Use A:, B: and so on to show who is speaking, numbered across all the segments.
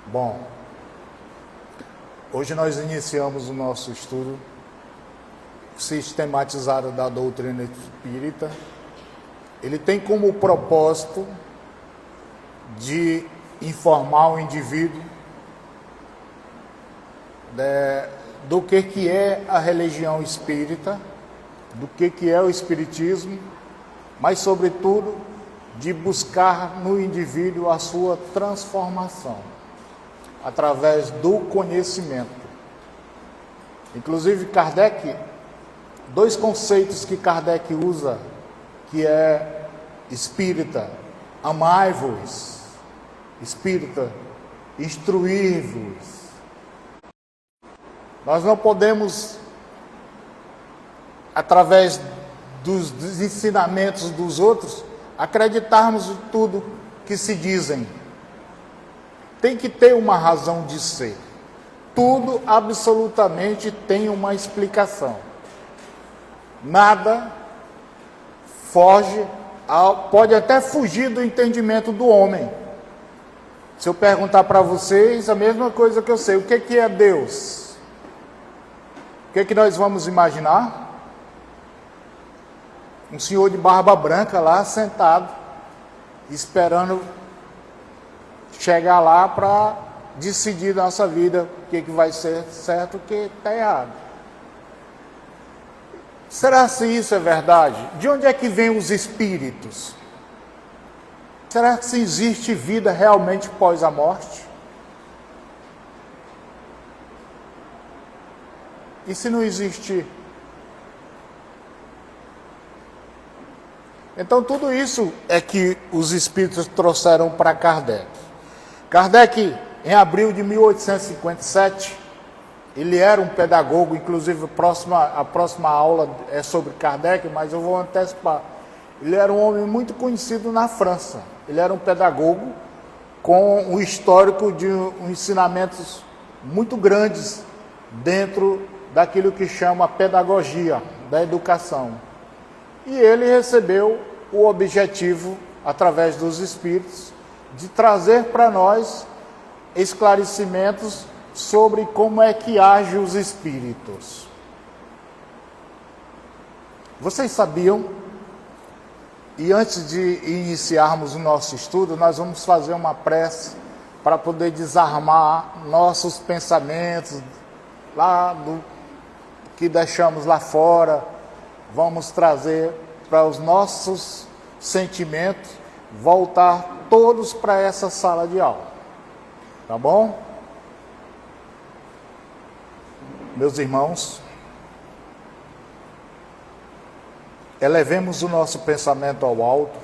A: Bom, hoje nós iniciamos o nosso estudo sistematizado da doutrina espírita. Ele tem como propósito de informar o indivíduo do que é a religião espírita, do que é o espiritismo, mas, sobretudo, de buscar no indivíduo a sua transformação, através do conhecimento. Inclusive, Kardec, dois conceitos que Kardec usa, que é espírita, amai-vos, espírita, instruir-vos. Nós não podemos, através dos ensinamentos dos outros, acreditarmos em tudo que se dizem. Tem que ter uma razão de ser. Tudo absolutamente tem uma explicação. Nada foge, pode até fugir do entendimento do homem. Se eu perguntar para vocês a mesma coisa que eu sei, o que é Deus? O que nós vamos imaginar? Um senhor de barba branca lá, sentado, esperando chegar lá para decidir na nossa vida o que vai ser certo e o que está errado. Será que isso é verdade? De onde é que vêm os espíritos? Será que existe vida realmente pós a morte? E se não existir? Então, tudo isso é que os espíritos trouxeram para Kardec. Kardec, em abril de 1857, ele era um pedagogo, inclusive a próxima aula é sobre Kardec, mas eu vou antecipar. Ele era um homem muito conhecido na França. Ele era um pedagogo com um histórico de ensinamentos muito grandes dentro daquilo que chama pedagogia, da educação. E ele recebeu o objetivo, através dos espíritos, de trazer para nós esclarecimentos sobre como é que agem os espíritos. Vocês sabiam? E antes de iniciarmos o nosso estudo, nós vamos fazer uma prece para poder desarmar nossos pensamentos lá do que deixamos lá fora. Vamos trazer para os nossos sentimentos, voltar todos para essa sala de aula. Tá bom? Meus irmãos, elevemos o nosso pensamento ao alto,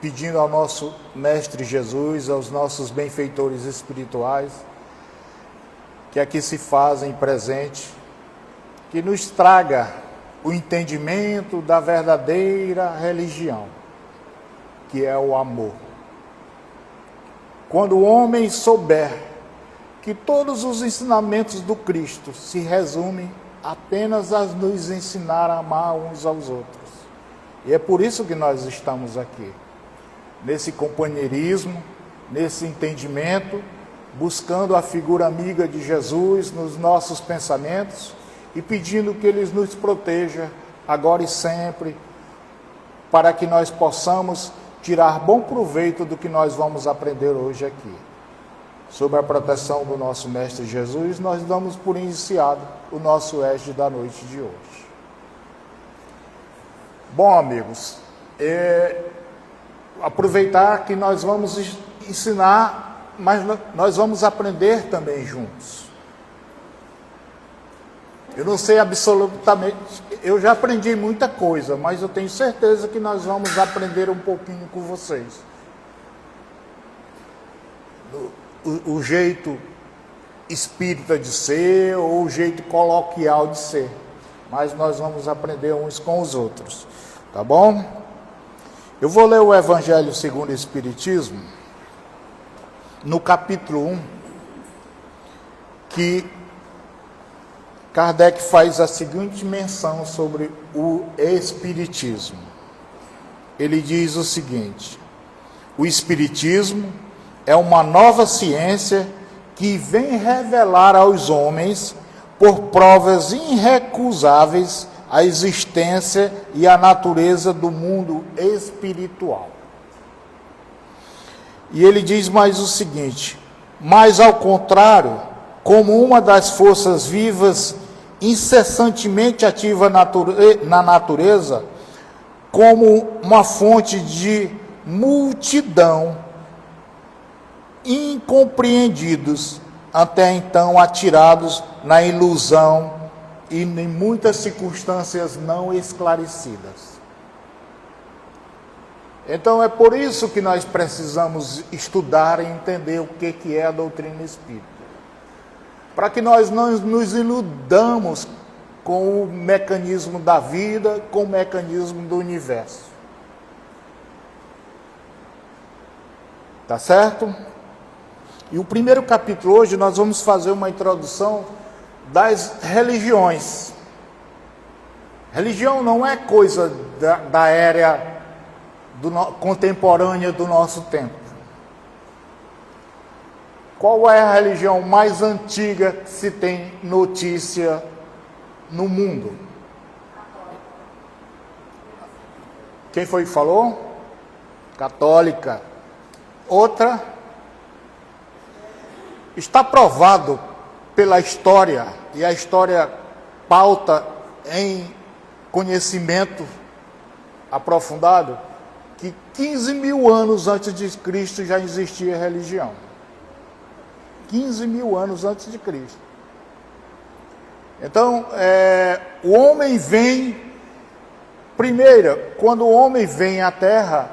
A: pedindo ao nosso Mestre Jesus, aos nossos benfeitores espirituais, que aqui se fazem presente, que nos traga o entendimento da verdadeira religião, que é o amor. Quando o homem souber que todos os ensinamentos do Cristo se resumem apenas a nos ensinar a amar uns aos outros. E é por isso que nós estamos aqui, nesse companheirismo, nesse entendimento, buscando a figura amiga de Jesus nos nossos pensamentos, e pedindo que Ele nos proteja agora e sempre, para que nós possamos tirar bom proveito do que nós vamos aprender hoje aqui. Sob a proteção do nosso Mestre Jesus, nós damos por iniciado o nosso ESD da noite de hoje. Bom, amigos, aproveitar que nós vamos ensinar, mas nós vamos aprender também juntos. Eu não sei absolutamente, eu já aprendi muita coisa, mas eu tenho certeza que nós vamos aprender um pouquinho com vocês. O jeito espírita de ser, ou o jeito coloquial de ser. Mas nós vamos aprender uns com os outros, tá bom? Eu vou ler o Evangelho segundo o Espiritismo, no capítulo 1, que Kardec faz a seguinte menção sobre o Espiritismo. Ele diz o seguinte: o Espiritismo é uma nova ciência que vem revelar aos homens, por provas irrecusáveis, a existência e a natureza do mundo espiritual. E ele diz mais o seguinte: mas ao contrário, como uma das forças vivas incessantemente ativa na natureza, como uma fonte de multidão, incompreendidos, até então atirados na ilusão e em muitas circunstâncias não esclarecidas. Então é por isso que nós precisamos estudar e entender o que é a doutrina espírita, para que nós não nos iludamos com o mecanismo da vida, com o mecanismo do universo. Tá certo? E o primeiro capítulo hoje nós vamos fazer uma introdução das religiões. Religião não é coisa da era contemporânea do nosso tempo. Qual é a religião mais antiga que se tem notícia no mundo? Quem foi que falou? Católica. Outra? Está provado pela história, e a história pauta em conhecimento aprofundado, que 15 mil anos antes de Cristo já existia religião. 15 mil anos antes de Cristo. Então, o homem vem, primeiro, quando o homem vem à Terra,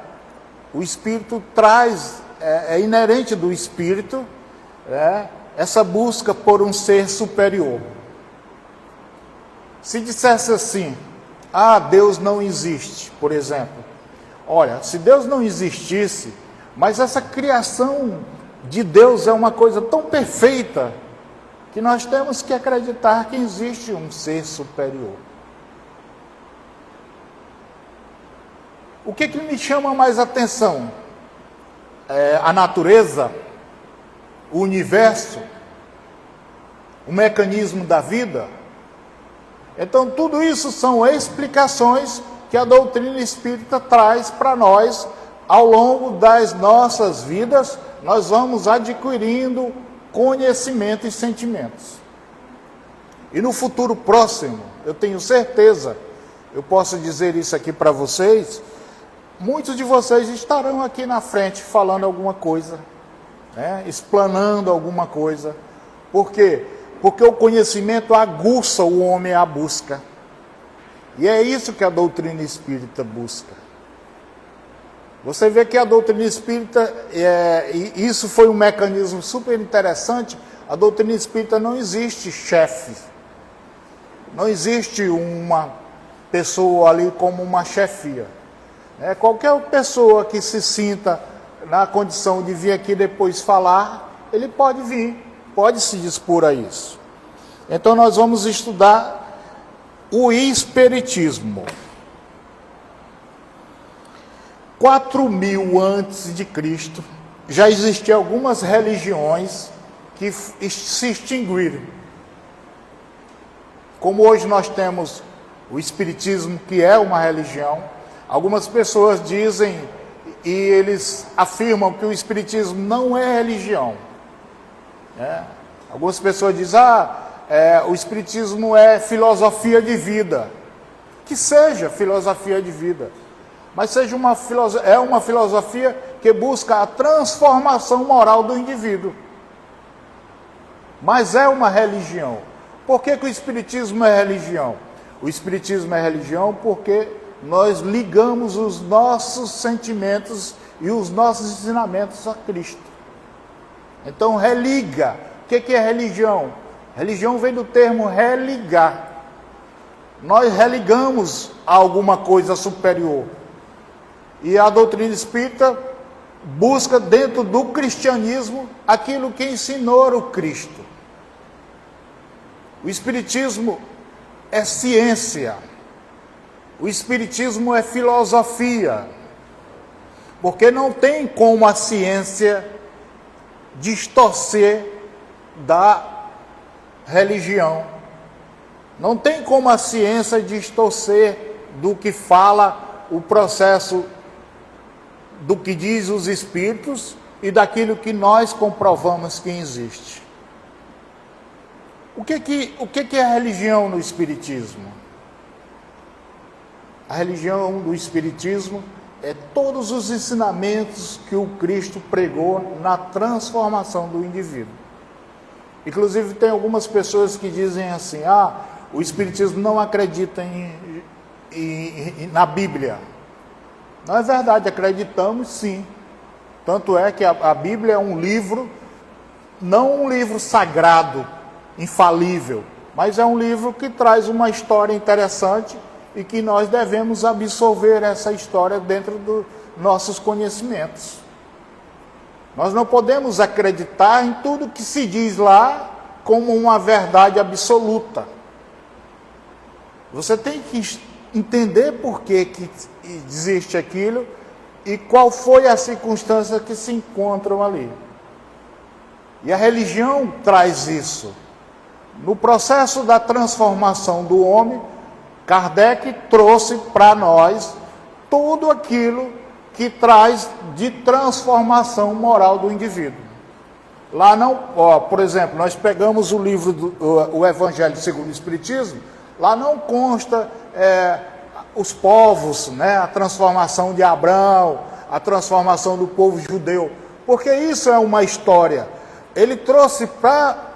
A: o Espírito traz, é inerente do Espírito, essa busca por um ser superior. Se dissesse assim, Deus não existe, por exemplo. Olha, se Deus não existisse, mas essa criação de Deus é uma coisa tão perfeita, que nós temos que acreditar que existe um ser superior. O que me chama mais atenção? A natureza, o universo, o mecanismo da vida. Então, tudo isso são explicações que a doutrina espírita traz para nós. Ao longo das nossas vidas, nós vamos adquirindo conhecimento e sentimentos. E no futuro próximo, eu tenho certeza, eu posso dizer isso aqui para vocês, muitos de vocês estarão aqui na frente falando alguma coisa, explanando alguma coisa. Por quê? Porque o conhecimento aguça o homem à busca. E é isso que a doutrina espírita busca. Você vê que a doutrina espírita, e isso foi um mecanismo super interessante, a doutrina espírita não existe chefe. Não existe uma pessoa ali como uma chefia. Qualquer pessoa que se sinta na condição de vir aqui depois falar, ele pode vir, pode se dispor a isso. Então nós vamos estudar o espiritismo. 4.000 antes de Cristo, já existiam algumas religiões que se extinguiram. Como hoje nós temos o espiritismo, que é uma religião, algumas pessoas dizem e eles afirmam que o espiritismo não é religião. Algumas pessoas dizem, o espiritismo é filosofia de vida. Que seja filosofia de vida, mas seja uma filosofia que busca a transformação moral do indivíduo. Mas é uma religião. Por que o espiritismo é religião? O espiritismo é religião porque nós ligamos os nossos sentimentos e os nossos ensinamentos a Cristo. Então, religa. O que é religião? Religião vem do termo religar. Nós religamos a alguma coisa superior. E a doutrina espírita busca dentro do cristianismo aquilo que ensinou o Cristo. O espiritismo é ciência. O espiritismo é filosofia. Porque não tem como a ciência distorcer da religião. Não tem como a ciência distorcer do que fala o processo, do que diz os espíritos e daquilo que nós comprovamos que existe. O que é a religião no espiritismo? A religião do espiritismo é todos os ensinamentos que o Cristo pregou na transformação do indivíduo. Inclusive tem algumas pessoas que dizem assim, o espiritismo não acredita na Bíblia. Não é verdade, acreditamos sim. Tanto é que a Bíblia é um livro, não um livro sagrado, infalível, mas é um livro que traz uma história interessante e que nós devemos absorver essa história dentro dos nossos conhecimentos. Nós não podemos acreditar em tudo que se diz lá como uma verdade absoluta. Você tem que entender por que existe aquilo e qual foi a circunstância que se encontram ali. E a religião traz isso. No processo da transformação do homem, Kardec trouxe para nós tudo aquilo que traz de transformação moral do indivíduo. Lá não, por exemplo, nós pegamos o livro o Evangelho segundo o Espiritismo, lá não consta os povos, né, a transformação de Abraão, a transformação do povo judeu, porque isso é uma história. Ele trouxe para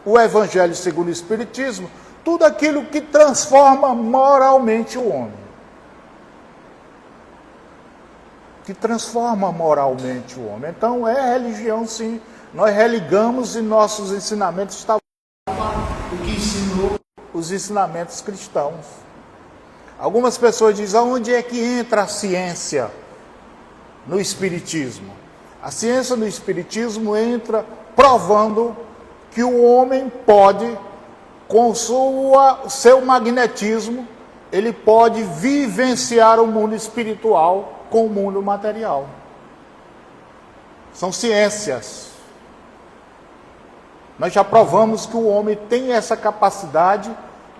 A: o Evangelho segundo o Espiritismo tudo aquilo que transforma moralmente o homem. Que transforma moralmente o homem. Então é religião sim. Nós religamos e nossos ensinamentos estão o que ensinou os ensinamentos cristãos. Algumas pessoas dizem, onde é que entra a ciência no Espiritismo? A ciência no Espiritismo entra provando que o homem pode, com seu magnetismo, ele pode vivenciar o mundo espiritual com o mundo material. São ciências. Nós já provamos que o homem tem essa capacidade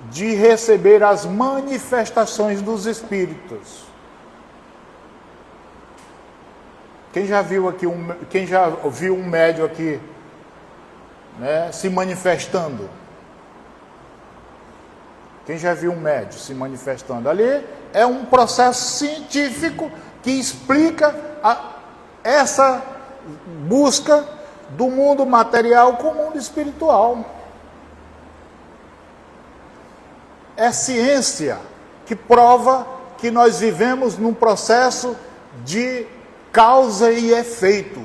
A: de receber as manifestações dos espíritos. Quem já viu um médium aqui, né, se manifestando? Quem já viu um médium se manifestando? Ali é um processo científico que explica essa busca do mundo material com o mundo espiritual. É ciência que prova que nós vivemos num processo de causa e efeito.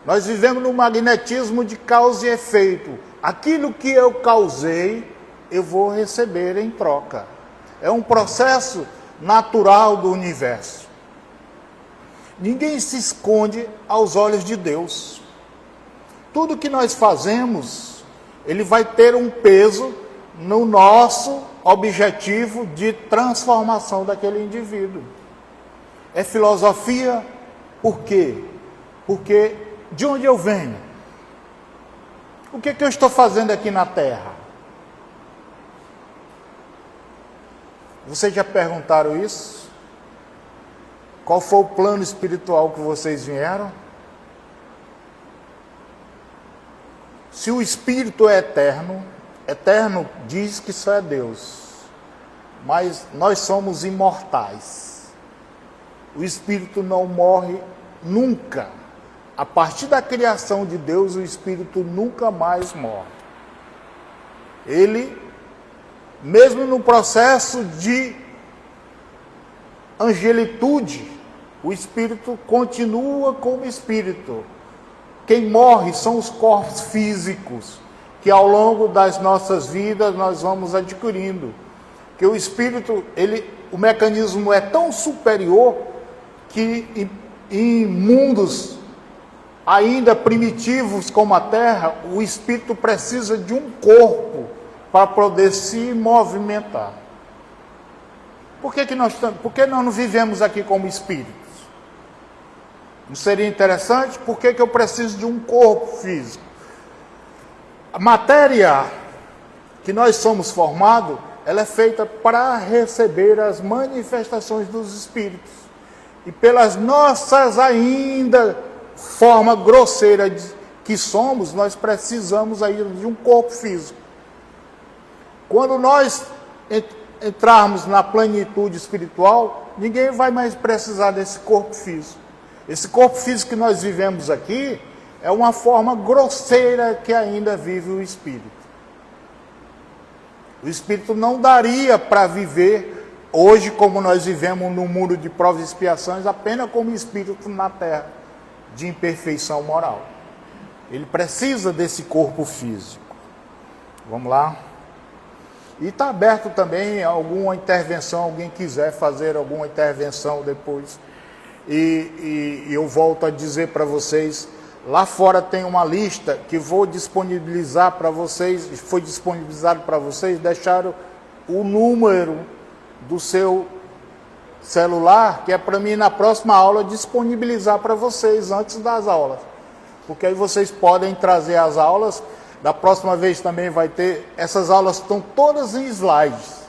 A: Nós vivemos num magnetismo de causa e efeito. Aquilo que eu causei, eu vou receber em troca. É um processo natural do universo. Ninguém se esconde aos olhos de Deus. Tudo que nós fazemos, ele vai ter um peso no nosso objetivo de transformação daquele indivíduo. É filosofia, por quê? Porque de onde eu venho? O que eu estou fazendo aqui na Terra? Vocês já perguntaram isso? Qual foi o plano espiritual que vocês vieram? Se o Espírito é eterno, eterno diz que só é Deus, mas nós somos imortais. O Espírito não morre nunca. A partir da criação de Deus, o Espírito nunca mais morre. Ele, mesmo no processo de angelitude, o Espírito continua como Espírito. Quem morre são os corpos físicos, que ao longo das nossas vidas nós vamos adquirindo. Que o Espírito, o mecanismo é tão superior que em mundos ainda primitivos como a Terra, o Espírito precisa de um corpo para poder se movimentar. Por que nós não vivemos aqui como espíritos? Não seria interessante? Por que eu preciso de um corpo físico? A matéria que nós somos formados, ela é feita para receber as manifestações dos Espíritos. E pelas nossas ainda forma grosseira que somos, nós precisamos aí de um corpo físico. Quando nós entrarmos na plenitude espiritual, ninguém vai mais precisar desse corpo físico. Esse corpo físico que nós vivemos aqui é uma forma grosseira que ainda vive o Espírito. O Espírito não daria para viver hoje como nós vivemos no mundo de provas e expiações, apenas como Espírito na terra, de imperfeição moral. Ele precisa desse corpo físico. Vamos lá. E está aberto também alguma intervenção, alguém quiser fazer alguma intervenção depois. E eu volto a dizer para vocês, lá fora tem uma lista que vou disponibilizar para vocês, foi disponibilizado para vocês, deixaram o número do seu celular, que é para mim na próxima aula disponibilizar para vocês antes das aulas. Porque aí vocês podem trazer as aulas, da próxima vez também vai ter, essas aulas estão todas em slides.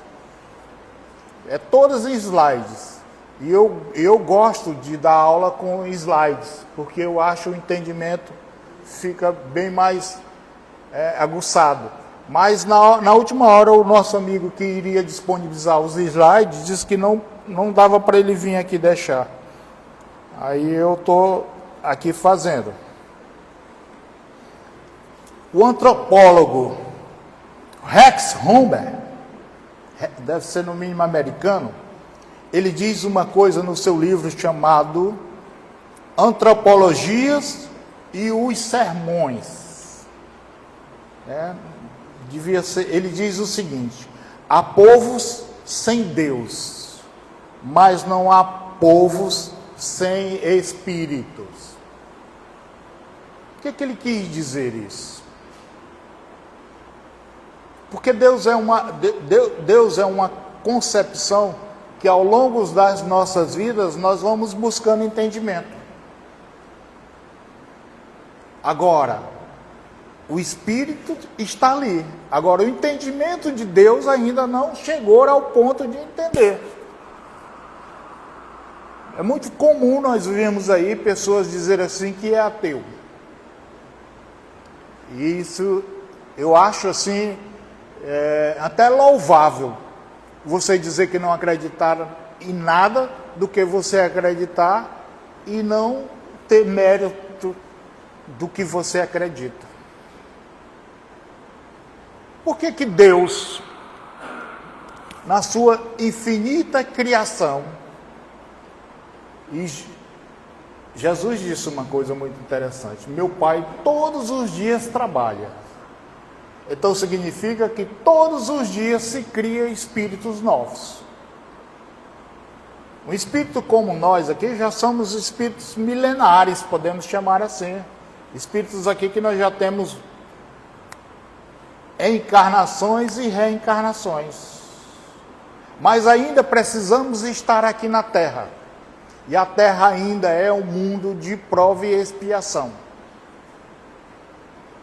A: Todas em slides. E eu gosto de dar aula com slides, porque eu acho o entendimento fica bem mais aguçado. Mas na última hora, o nosso amigo que iria disponibilizar os slides disse que não dava para ele vir aqui deixar. Aí eu estou aqui fazendo. O antropólogo Rex Humber, deve ser no mínimo americano, ele diz uma coisa no seu livro chamado Antropologias e os Sermões. Ele diz o seguinte: há povos sem Deus, mas não há povos sem espíritos. O que ele quis dizer isso? Porque Deus é uma concepção que ao longo das nossas vidas nós vamos buscando entendimento. Agora, o Espírito está ali. Agora, o entendimento de Deus ainda não chegou ao ponto de entender. É muito comum nós vemos aí pessoas dizer assim que é ateu. E isso eu acho assim até louvável. Você dizer que não acreditar em nada do que você acreditar e não ter mérito do que você acredita. Por que Deus, na sua infinita criação, e Jesus disse uma coisa muito interessante: meu Pai todos os dias trabalha. Então significa que todos os dias se cria espíritos novos. Um espírito como nós aqui já somos espíritos milenares, podemos chamar assim. Espíritos aqui que nós já temos encarnações e reencarnações. Mas ainda precisamos estar aqui na Terra. E a Terra ainda é um mundo de prova e expiação.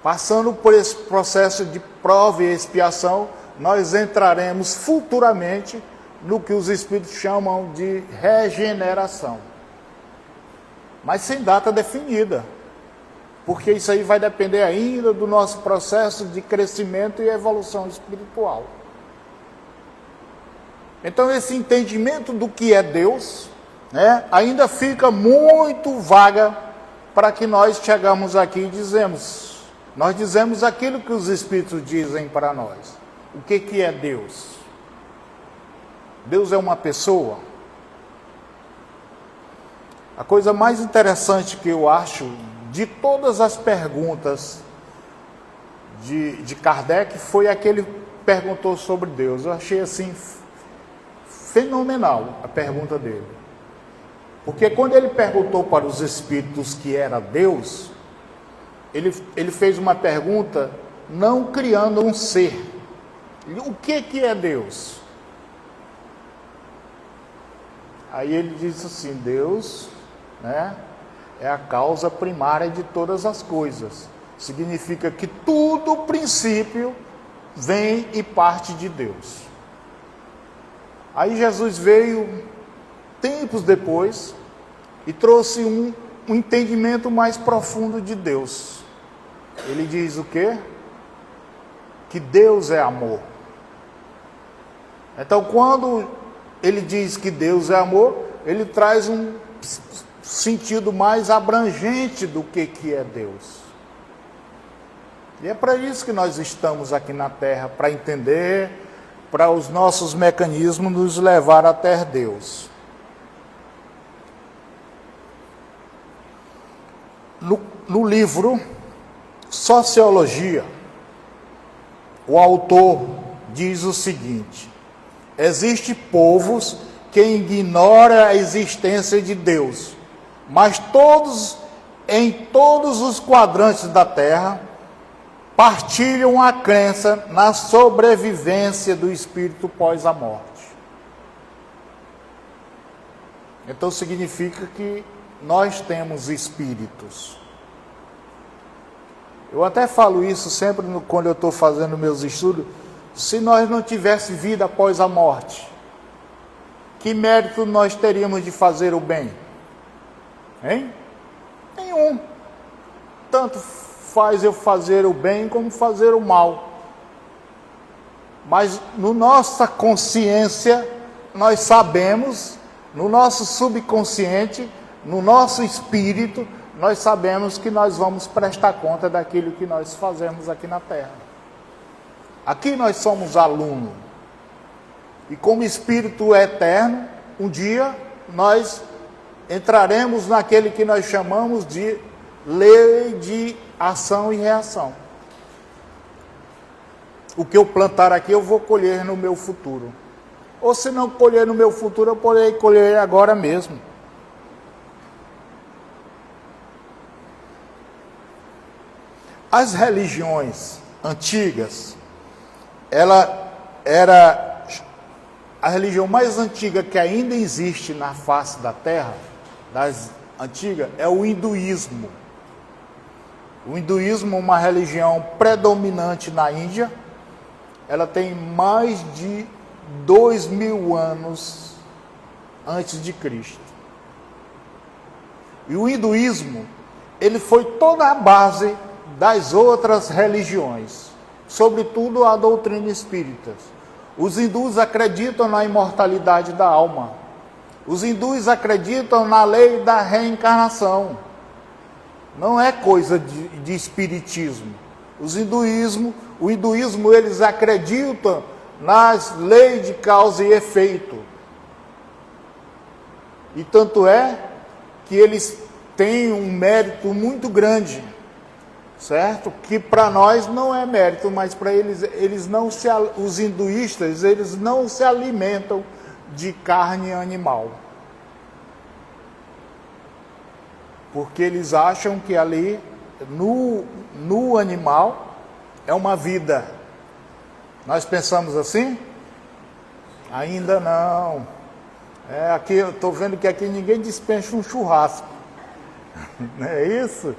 A: Passando por esse processo de prova e expiação, nós entraremos futuramente no que os Espíritos chamam de regeneração. Mas sem data definida, porque isso aí vai depender ainda do nosso processo de crescimento e evolução espiritual. Então esse entendimento do que é Deus, ainda fica muito vaga para que nós chegamos aqui e nós dizemos aquilo que os Espíritos dizem para nós. O que é Deus? Deus é uma pessoa? A coisa mais interessante que eu acho de todas as perguntas de Kardec foi aquele que perguntou sobre Deus. Eu achei assim fenomenal a pergunta dele. Porque quando ele perguntou para os Espíritos que era Deus, ele fez uma pergunta não criando um ser. O que é Deus? Aí ele disse assim: Deus é a causa primária de todas as coisas. Significa que tudo, princípio, vem e parte de Deus. Aí Jesus veio, tempos depois, e trouxe um entendimento mais profundo de Deus. Ele diz o quê? Que Deus é amor. Então, quando ele diz que Deus é amor, ele traz um sentido mais abrangente do que é Deus. E é para isso que nós estamos aqui na Terra, para entender, para os nossos mecanismos nos levar até Deus. No livro Sociologia, o autor diz o seguinte: existem povos que ignoram a existência de Deus, mas em todos os quadrantes da Terra, partilham a crença na sobrevivência do espírito pós a morte. Então significa que nós temos espíritos. Eu até falo isso sempre quando eu estou fazendo meus estudos. Se nós não tivéssemos vida após a morte, que mérito nós teríamos de fazer o bem? Hein? Nenhum. Tanto faz eu fazer o bem como fazer o mal. Mas no nossa consciência, nós sabemos, no nosso subconsciente, no nosso espírito, nós sabemos que nós vamos prestar conta daquilo que nós fazemos aqui na Terra. Aqui nós somos alunos. E como espírito eterno, um dia nós entraremos naquele que nós chamamos de lei de ação e reação. O que eu plantar aqui, eu vou colher no meu futuro. Ou se não colher no meu futuro, eu poderei colher agora mesmo. As religiões antigas, ela era a religião mais antiga que ainda existe na face da Terra, das antigas, é o hinduísmo. O hinduísmo é uma religião predominante na Índia. Ela tem mais de 2000 anos antes de Cristo. E o hinduísmo, ele foi toda a base das outras religiões, sobretudo a doutrina espírita. Os hindus acreditam na imortalidade da alma. Os hindus acreditam na lei da reencarnação. Não é coisa de espiritismo. O hinduísmo, eles acreditam nas leis de causa e efeito. E tanto é que eles têm um mérito muito grande, certo? Que para nós não é mérito, mas para eles, os hinduístas, eles não se alimentam de carne animal. Porque eles acham que ali, no animal, é uma vida. Nós pensamos assim? Ainda não. Aqui eu estou vendo que aqui ninguém dispensa um churrasco. Não é isso?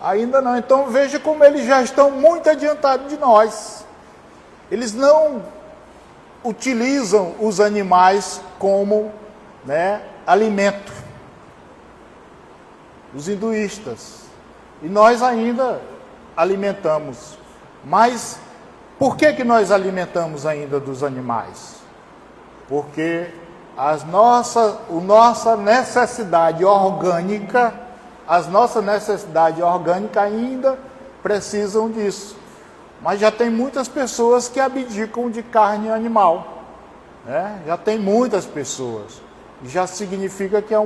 A: Ainda não. Então veja como eles já estão muito adiantados de nós. Eles não utilizam os animais como, alimento. Os hinduístas. E nós ainda alimentamos. Mas por que nós alimentamos ainda dos animais? Porque as nossa necessidade orgânica, ainda precisam disso. Mas já tem muitas pessoas que abdicam de carne animal. Já tem muitas pessoas. Já significa que é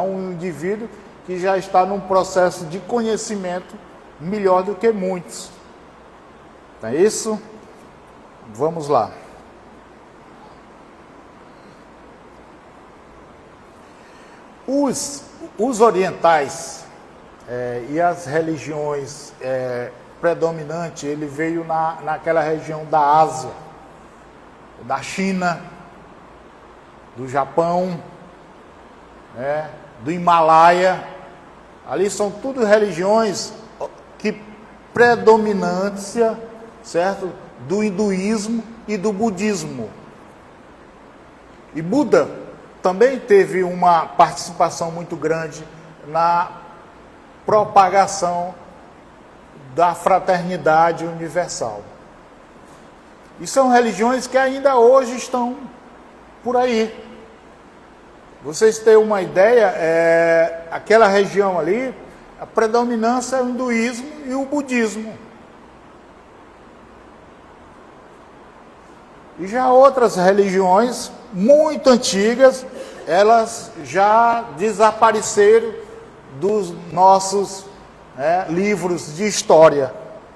A: um indivíduo que já está num processo de conhecimento melhor do que muitos. Então é isso? Vamos lá. Os orientais e as religiões predominantes, ele veio naquela região da Ásia, da China, do Japão, do Himalaia, Ali são tudo religiões que predominância, certo? Do hinduísmo e do budismo. E Buda também teve uma participação muito grande na propagação da fraternidade universal. E são religiões que ainda hoje estão por aí. Vocês têm uma ideia, aquela região ali, a predominância é o hinduísmo e o budismo. E já outras religiões muito antigas, elas já desapareceram dos nossos livros de história,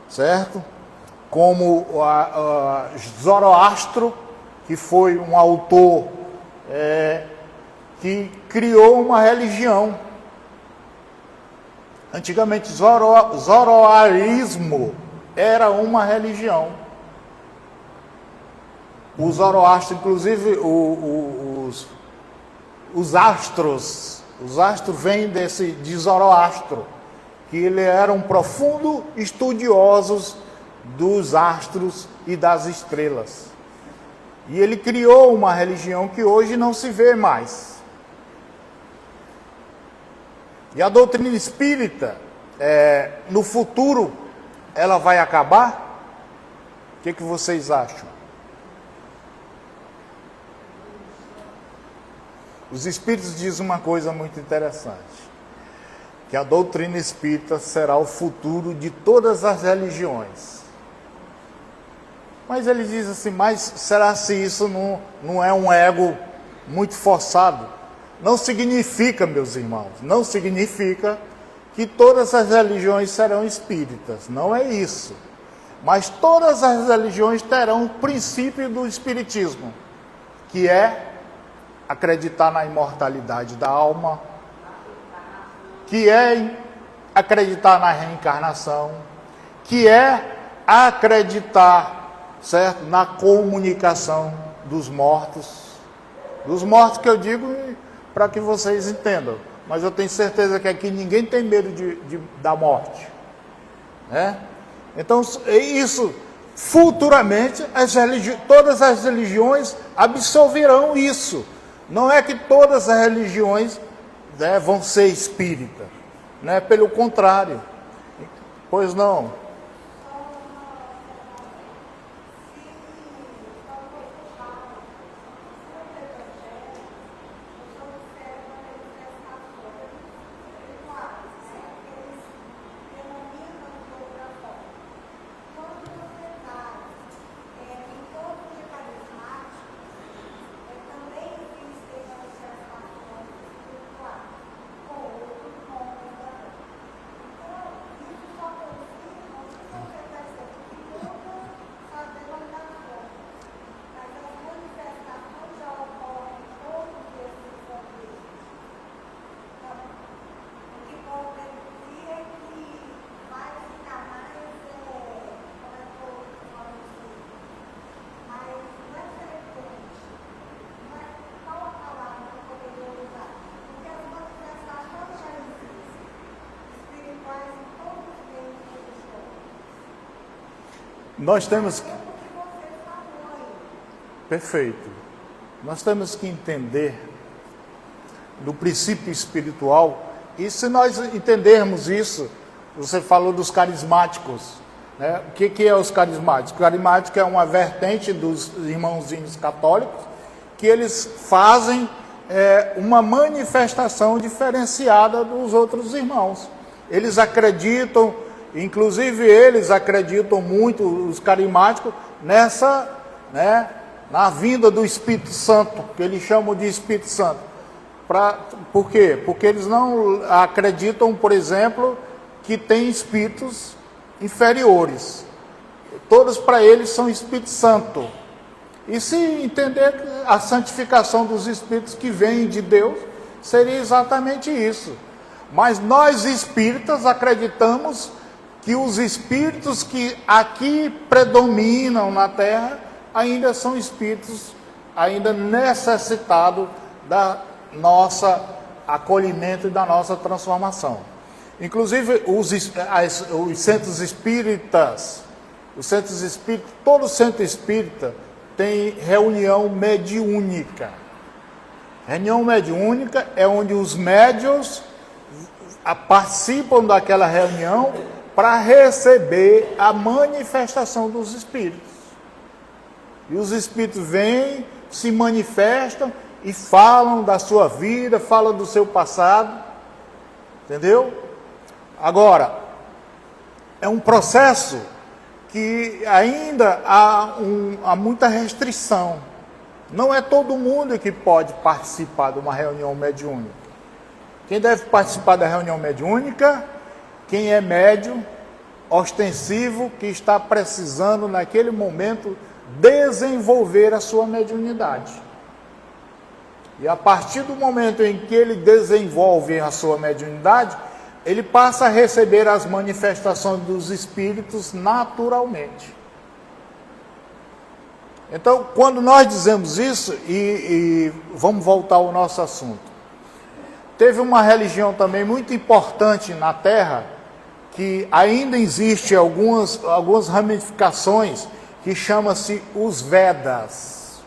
A: certo? Como Zoroastro, que foi um autor que criou uma religião. Antigamente, zoroarismo era uma religião. O Zoroastro, inclusive, os astros vêm de Zoroastro, que ele era um profundo estudioso dos astros e das estrelas. E ele criou uma religião que hoje não se vê mais. E a doutrina espírita, no futuro, ela vai acabar? O que vocês acham? Os espíritos dizem uma coisa muito interessante, que a doutrina espírita será o futuro de todas as religiões. Mas ele diz assim, mas será se isso não é um ego muito forçado? Não significa, meus irmãos, não significa que todas as religiões serão espíritas, não é isso. Mas todas as religiões terão o princípio do espiritismo, que é acreditar na imortalidade da alma, que é acreditar na reencarnação, que é acreditar, certo, na comunicação dos mortos. Dos mortos que eu digo para que vocês entendam, mas eu tenho certeza que aqui ninguém tem medo da morte, né? Então, isso, futuramente, todas as religiões absolverão isso. Não é que todas as religiões vão ser espíritas, né? Pelo contrário. Pois não. Nós temos que... Perfeito. Nós temos que entender do princípio espiritual, e se nós entendermos isso, você falou dos carismáticos, né? O que é os carismáticos? O carismático é uma vertente dos irmãozinhos católicos, que eles fazem uma manifestação diferenciada dos outros irmãos. Eles acreditam, inclusive eles acreditam muito, os carismáticos, nessa, né, na vinda do Espírito Santo, que eles chamam de Espírito Santo. Por quê? Porque eles não acreditam, por exemplo, que tem espíritos inferiores. Todos para eles são Espírito Santo. E se entender a santificação dos espíritos que vêm de Deus, seria exatamente isso. Mas nós espíritas acreditamos que os espíritos que aqui predominam na Terra ainda são espíritos ainda necessitados da nossa acolhimento e da nossa transformação. Inclusive os centros espíritas, todo centro espírita tem reunião mediúnica. Reunião mediúnica é onde os médiuns participam daquela reunião para receber a manifestação dos espíritos. E os espíritos vêm, se manifestam e falam da sua vida, falam do seu passado. Entendeu? Agora, é um processo que ainda há muita restrição. Não é todo mundo que pode participar de uma reunião mediúnica. Quem deve participar da reunião mediúnica? Quem é médium, ostensivo, que está precisando naquele momento desenvolver a sua mediunidade. E a partir do momento em que ele desenvolve a sua mediunidade, ele passa a receber as manifestações dos espíritos naturalmente. Então, quando nós dizemos isso, e vamos voltar ao nosso assunto, teve uma religião também muito importante na Terra, que ainda existe algumas ramificações, que chama-se os Vedas.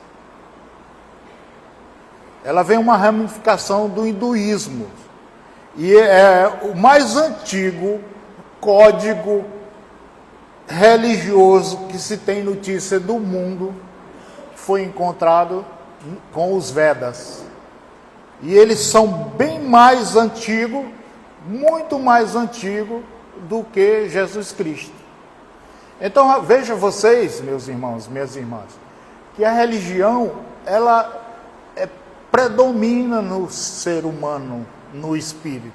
A: Ela vem uma ramificação do hinduísmo, e é o mais antigo código religioso que se tem notícia do mundo, foi encontrado com os Vedas. E eles são bem mais antigos, muito mais antigos do que Jesus Cristo. Então, veja vocês, meus irmãos, minhas irmãs, que a religião, ela predomina no ser humano, no espírito.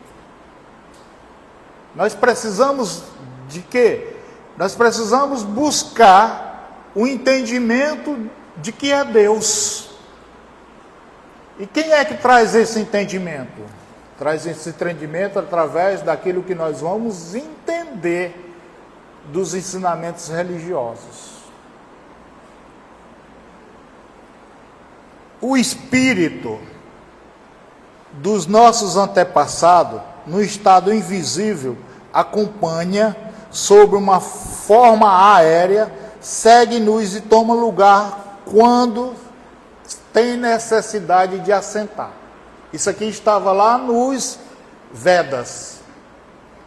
A: Nós precisamos de quê? Nós precisamos buscar o entendimento de que é Deus. E quem é que traz esse entendimento? Traz esse entendimento através daquilo que nós vamos entender dos ensinamentos religiosos. O espírito dos nossos antepassados, no estado invisível, acompanha sobre uma forma aérea, segue-nos e toma lugar quando tem necessidade de assentar. Isso aqui estava lá nos Vedas.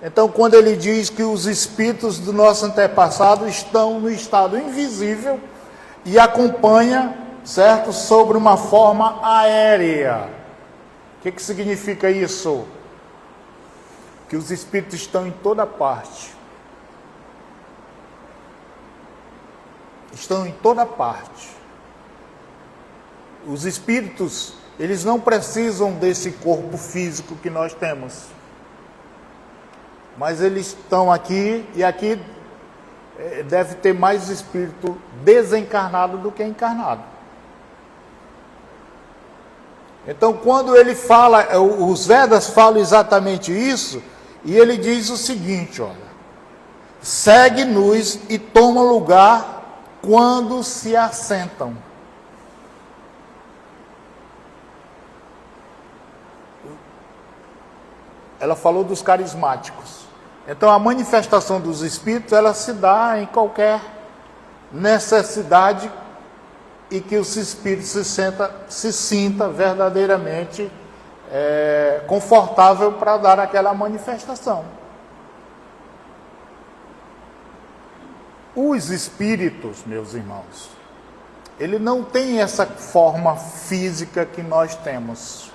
A: Então, quando ele diz que os espíritos do nosso antepassado estão no estado invisível e acompanha, certo, sobre uma forma aérea. O que significa isso? Que os espíritos estão em toda parte. Estão em toda parte. Os espíritos, eles não precisam desse corpo físico que nós temos. Mas eles estão aqui, e aqui deve ter mais espírito desencarnado do que encarnado. Então, quando ele fala, os Vedas falam exatamente isso, e ele diz o seguinte, olha: segue-nos e toma lugar quando se assentam. Ela falou dos carismáticos. Então, a manifestação dos espíritos, ela se dá em qualquer necessidade e que os espíritos se sinta verdadeiramente confortável para dar aquela manifestação. Os espíritos, meus irmãos, ele não tem essa forma física que nós temos.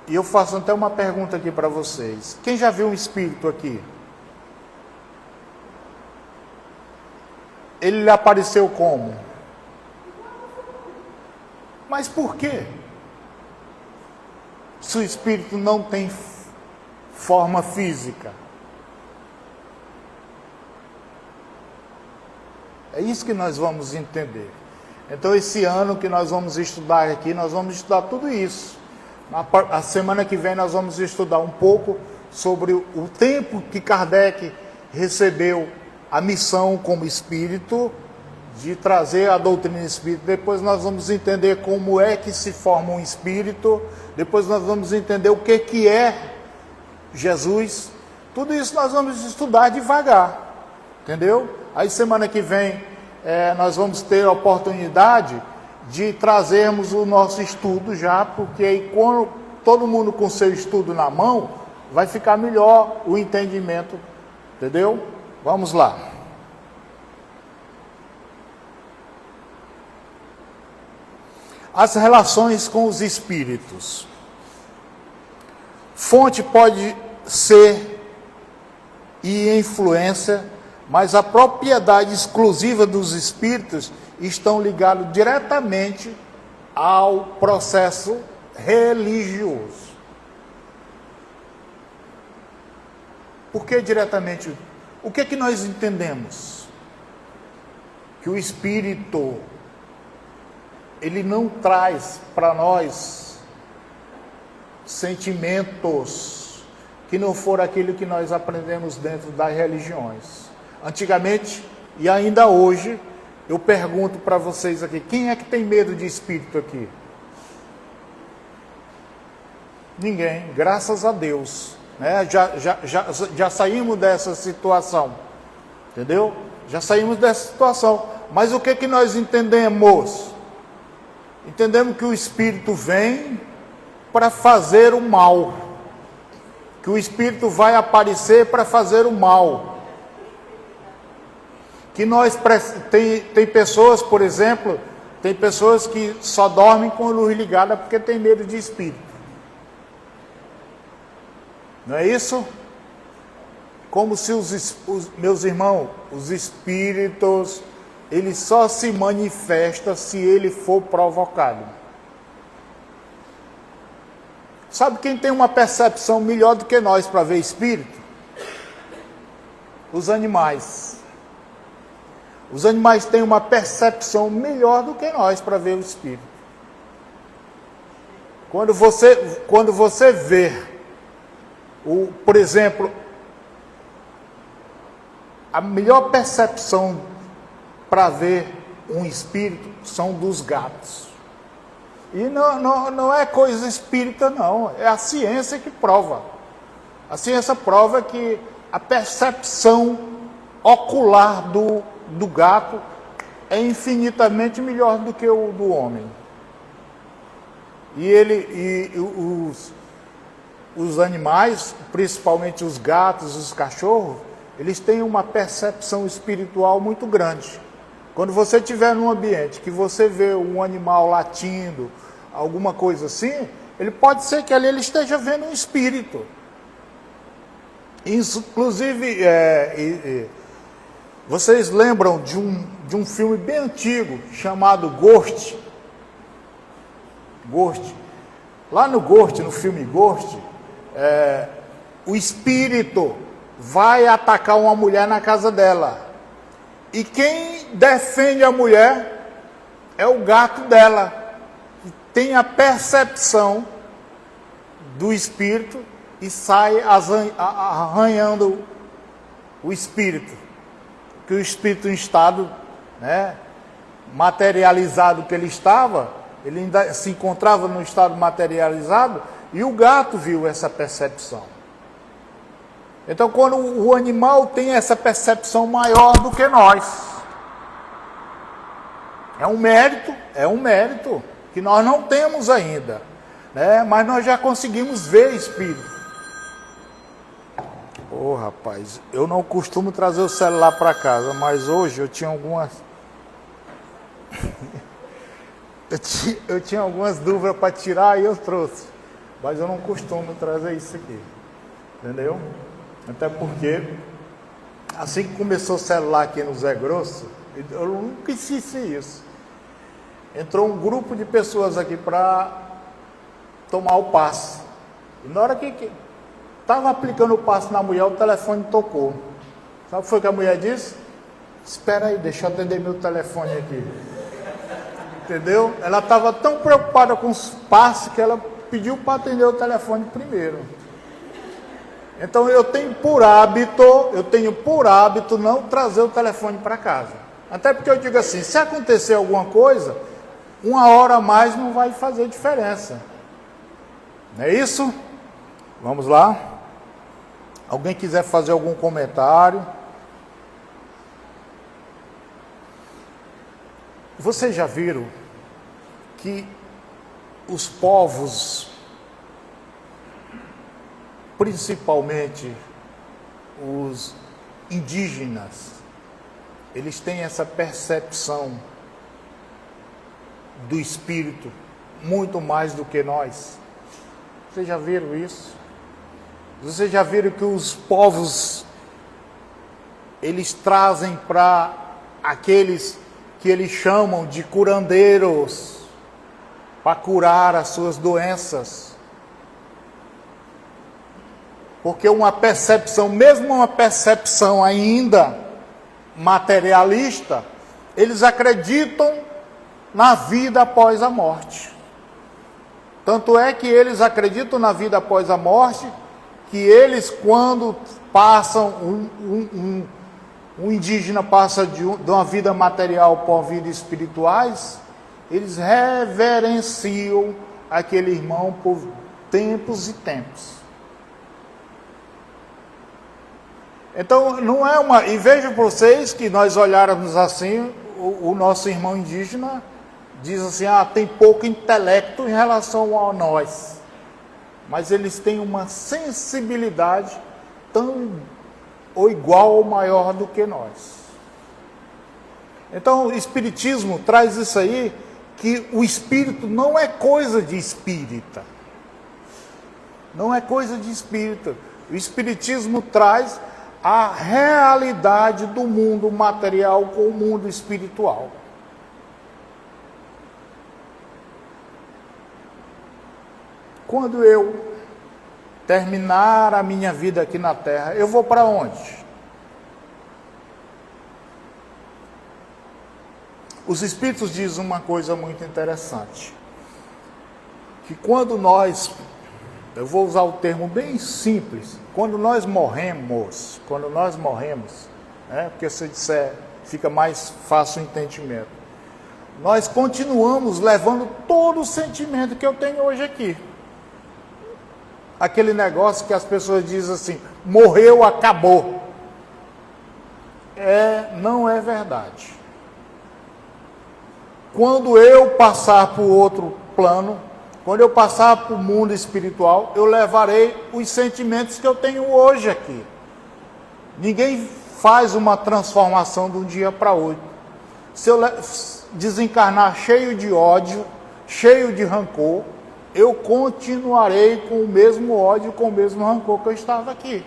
A: E eu faço até uma pergunta aqui para vocês. Quem já viu um espírito aqui? Ele lhe apareceu como? Mas por quê? Se o espírito não tem forma física. É isso que nós vamos entender. Então, esse ano que nós vamos estudar aqui, nós vamos estudar tudo isso. A semana que vem nós vamos estudar um pouco sobre o tempo que Kardec recebeu a missão como espírito de trazer a doutrina espírita. Depois nós vamos entender como é que se forma um espírito. Depois nós vamos entender o que é Jesus. Tudo isso nós vamos estudar devagar, entendeu? Aí semana que vem nós vamos ter a oportunidade de trazermos o nosso estudo já, porque aí quando todo mundo com seu estudo na mão, vai ficar melhor o entendimento, entendeu? Vamos lá. As relações com os espíritos. Fonte pode ser e influência, mas a propriedade exclusiva dos espíritos estão ligados diretamente ao processo religioso. Por que diretamente? O que é que nós entendemos? Que o espírito, ele não traz para nós sentimentos que não for aquilo que nós aprendemos dentro das religiões. Antigamente, e ainda hoje, eu pergunto para vocês aqui, quem é que tem medo de espírito aqui? Ninguém, graças a Deus. Né? Já saímos dessa situação, entendeu? Já saímos dessa situação. Mas o que que nós entendemos? Entendemos que o espírito vem para fazer o mal. Que o espírito vai aparecer para fazer o mal. Que tem pessoas, por exemplo, tem pessoas que só dormem com a luz ligada porque tem medo de espírito. Não é isso? Como se meus irmãos, os espíritos, ele só se manifesta se ele for provocado. Sabe quem tem uma percepção melhor do que nós para ver espírito? Os animais. Os animais têm uma percepção melhor do que nós para ver o espírito. Quando você vê, por exemplo, a melhor percepção para ver um espírito são dos gatos. E não é coisa espírita, não. É a ciência que prova. A ciência prova que a percepção ocular do gato é infinitamente melhor do que o do homem. E os animais, principalmente os gatos, os cachorros, eles têm uma percepção espiritual muito grande. Quando você estiver num ambiente que você vê um animal latindo, alguma coisa assim, ele pode ser que ali ele esteja vendo um espírito. Inclusive, vocês lembram de um filme bem antigo, chamado Ghost? Ghost. Lá no Ghost, no filme Ghost, o espírito vai atacar uma mulher na casa dela. E quem defende a mulher é o gato dela, que tem a percepção do espírito e sai arranhando o espírito. Que o espírito em estado, né, materializado que ele estava, ele ainda se encontrava no estado materializado, e o gato viu essa percepção. Então, quando o animal tem essa percepção maior do que nós, é um mérito que nós não temos ainda, né? Mas nós já conseguimos ver espírito. Rapaz, eu não costumo trazer o celular para casa, mas hoje eu tinha algumas eu tinha algumas dúvidas para tirar e eu trouxe, mas eu não costumo trazer isso aqui, entendeu? Até porque, assim que começou o celular aqui no Zé Grosso, eu nunca esqueci isso. Entrou um grupo de pessoas aqui para tomar o passe. E na hora que estava aplicando o passe na mulher, o telefone tocou. Sabe o que foi que a mulher disse? Espera aí, deixa eu atender meu telefone aqui. Entendeu? Ela estava tão preocupada com os passes que ela pediu para atender o telefone primeiro. Então eu tenho por hábito não trazer o telefone para casa. Até porque eu digo assim, se acontecer alguma coisa, 1 hora a mais não vai fazer diferença. Não é isso? Vamos lá. Alguém quiser fazer algum comentário? Vocês já viram que os povos, principalmente os indígenas, eles têm essa percepção do espírito muito mais do que nós? Vocês já viram isso? Vocês já viram que os povos, eles trazem para aqueles que eles chamam de curandeiros, para curar as suas doenças? Porque uma percepção, mesmo uma percepção ainda materialista, eles acreditam na vida após a morte. Tanto é que eles acreditam na vida após a morte, que eles, quando passam, um indígena passa de uma vida material para uma vida espirituais, eles reverenciam aquele irmão por tempos e tempos. Então, não é uma... E vejam vocês que nós olharmos assim, o nosso irmão indígena diz assim, tem pouco intelecto em relação a nós. Mas eles têm uma sensibilidade tão ou igual ou maior do que nós. Então, o Espiritismo traz isso aí, que o espírito não é coisa de espírita. Não é coisa de espírita. O Espiritismo traz a realidade do mundo material com o mundo espiritual. Quando eu terminar a minha vida aqui na Terra, eu vou para onde? Os Espíritos dizem uma coisa muito interessante, que quando nós, eu vou usar o termo bem simples, quando nós morremos, porque se eu disser, fica mais fácil o entendimento, nós continuamos levando todo o sentimento que eu tenho hoje aqui. Aquele negócio que as pessoas dizem assim, morreu, acabou. Não é verdade. Quando eu passar para o outro plano, quando eu passar para o mundo espiritual, eu levarei os sentimentos que eu tenho hoje aqui. Ninguém faz uma transformação de um dia para outro. Se eu desencarnar cheio de ódio, cheio de rancor, eu continuarei com o mesmo ódio, com o mesmo rancor que eu estava aqui.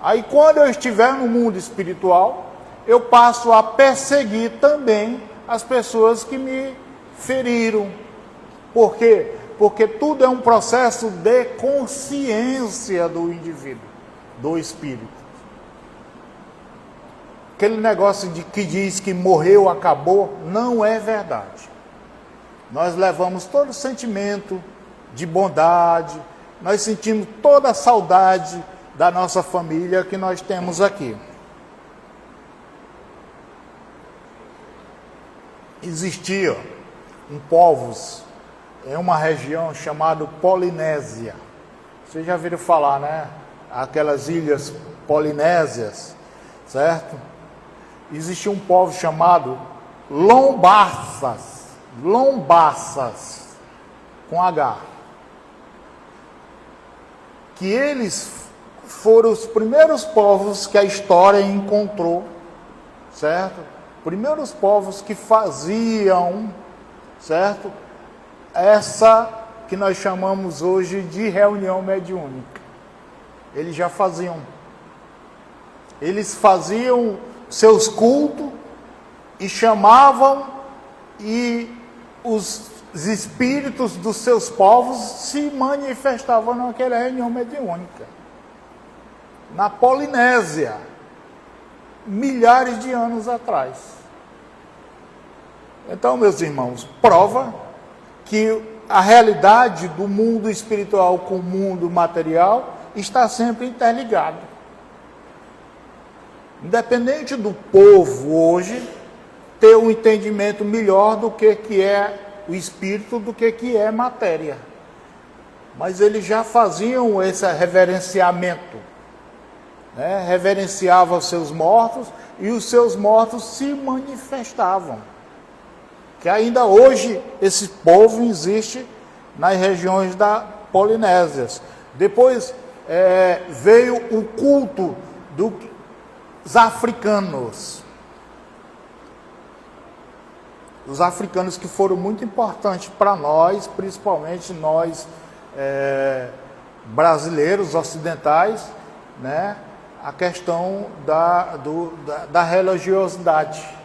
A: Aí quando eu estiver no mundo espiritual, eu passo a perseguir também as pessoas que me feriram. Por quê? Porque tudo é um processo de consciência do indivíduo, do espírito. Aquele negócio que diz que morreu, acabou, não é verdade. Nós levamos todo o sentimento de bondade, nós sentimos toda a saudade da nossa família que nós temos aqui. Existia um povos em uma região chamada Polinésia. Vocês já viram falar, né? Aquelas ilhas polinésias, certo? Existia um povo chamado Lombaças, com H, que eles foram os primeiros povos que a história encontrou, certo? Primeiros povos que faziam, certo? Essa que nós chamamos hoje de reunião mediúnica. Eles já faziam. Eles faziam seus cultos e chamavam, e os espíritos dos seus povos se manifestavam naquela reunião mediúnica. Na Polinésia, milhares de anos atrás. Então, meus irmãos, prova que a realidade do mundo espiritual com o mundo material está sempre interligado. Independente do povo hoje ter um entendimento melhor do que é o espírito, do que é matéria. Mas eles já faziam esse reverenciamento né, reverenciava os seus mortos e os seus mortos se manifestavam. Que ainda hoje esse povo existe nas regiões da Polinésia. Depois veio o culto dos africanos. Os africanos que foram muito importantes para nós, principalmente nós brasileiros ocidentais, né? A questão da religiosidade.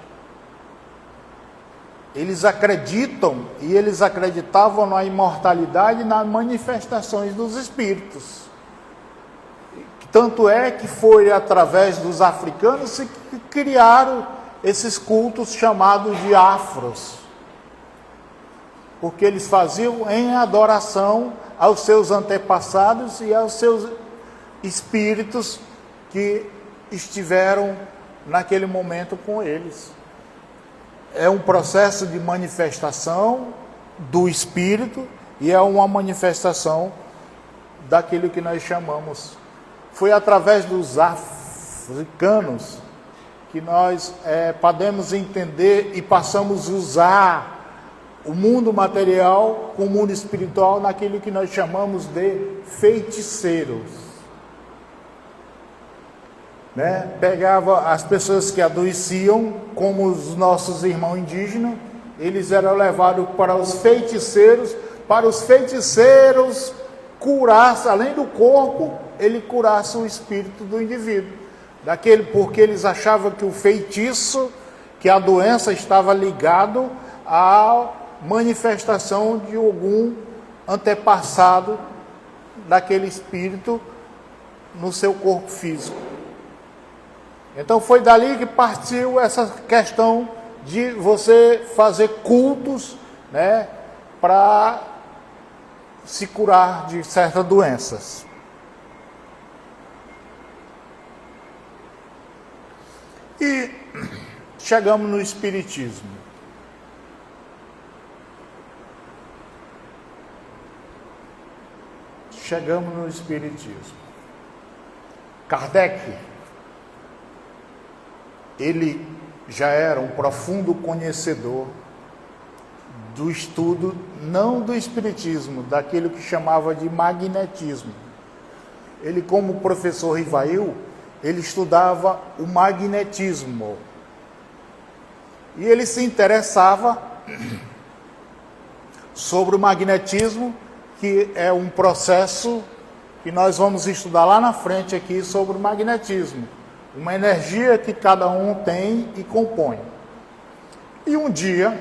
A: Eles acreditam e eles acreditavam na imortalidade e nas manifestações dos espíritos. Tanto é que foi através dos africanos que criaram esses cultos chamados de afros, porque eles faziam em adoração aos seus antepassados e aos seus espíritos que estiveram naquele momento com eles. É um processo de manifestação do espírito e é uma manifestação daquilo que nós chamamos. Foi através dos africanos que nós podemos entender e passamos a usar o mundo material com o mundo espiritual naquilo que nós chamamos de feiticeiros. Né? Pegava as pessoas que adoeciam, como os nossos irmãos indígenas, eles eram levados para os feiticeiros curasse, além do corpo, ele curasse o espírito do indivíduo. Porque eles achavam que o feitiço, que a doença estava ligado à manifestação de algum antepassado daquele espírito no seu corpo físico. Então foi dali que partiu essa questão de você fazer cultos, né, para se curar de certas doenças. E chegamos no Espiritismo. Kardec, ele já era um profundo conhecedor do estudo, não do Espiritismo, daquilo que chamava de magnetismo. Ele, como professor Rivail, ele estudava o magnetismo. E ele se interessava sobre o magnetismo, que é um processo que nós vamos estudar lá na frente aqui sobre o magnetismo. Uma energia que cada um tem e compõe. E um dia,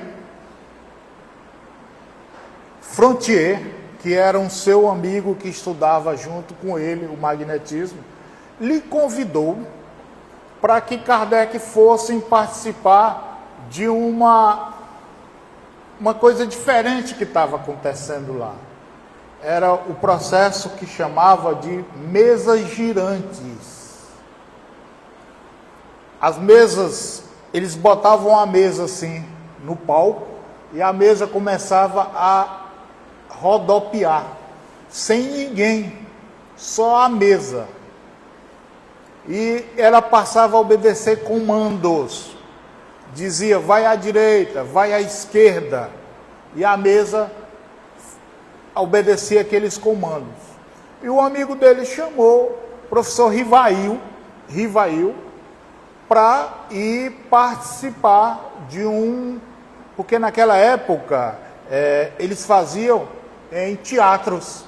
A: Frontier, que era um seu amigo que estudava junto com ele o magnetismo, lhe convidou para que Kardec fosse participar de uma coisa diferente que estava acontecendo lá. Era o processo que chamava de mesas girantes. As mesas, eles botavam a mesa assim no palco e a mesa começava a rodopiar, sem ninguém, só a mesa. E ela passava a obedecer comandos. Dizia, vai à direita, vai à esquerda. E a mesa obedecia aqueles comandos. E o amigo dele chamou o professor Rivail para ir participar de porque naquela época eles faziam em teatros.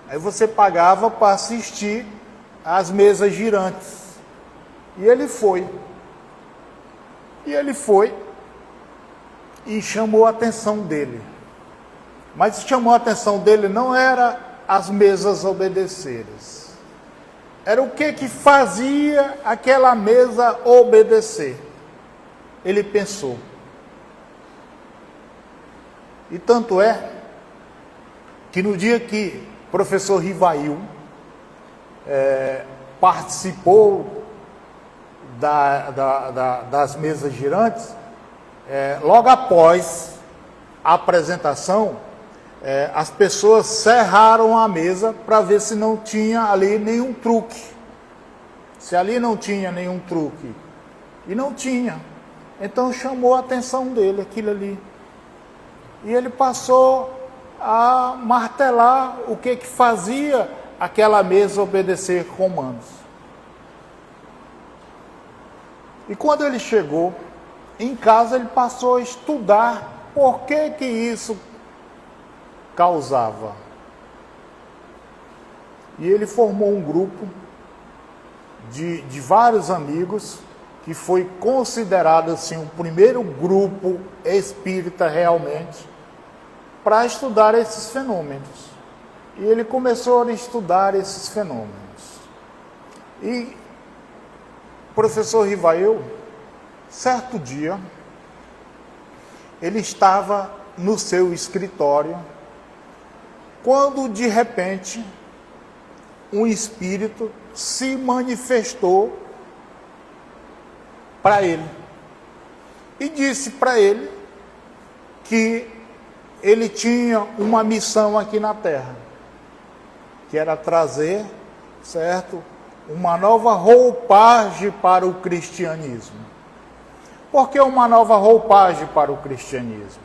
A: Aí você pagava para assistir às mesas girantes. E ele foi. E chamou a atenção dele. Mas chamou a atenção dele não era as mesas obedecerem. Era o que fazia aquela mesa obedecer. Ele pensou. E tanto é que no dia que o professor Rivail participou das mesas girantes, logo após a apresentação, as pessoas cerraram a mesa para ver se não tinha ali nenhum truque. Se ali não tinha nenhum truque. E não tinha. Então chamou a atenção dele aquilo ali. E ele passou a martelar o que fazia aquela mesa obedecer comandos. E quando ele chegou em casa, ele passou a estudar por que isso causava. E ele formou um grupo de vários amigos, que foi considerado assim o primeiro grupo espírita realmente, para estudar esses fenômenos. E ele começou a estudar esses fenômenos. E o professor Rivail, certo dia, ele estava no seu escritório, quando de repente um espírito se manifestou para ele e disse para ele que ele tinha uma missão aqui na Terra, que era trazer, certo, uma nova roupagem para o cristianismo. Por que uma nova roupagem para o cristianismo?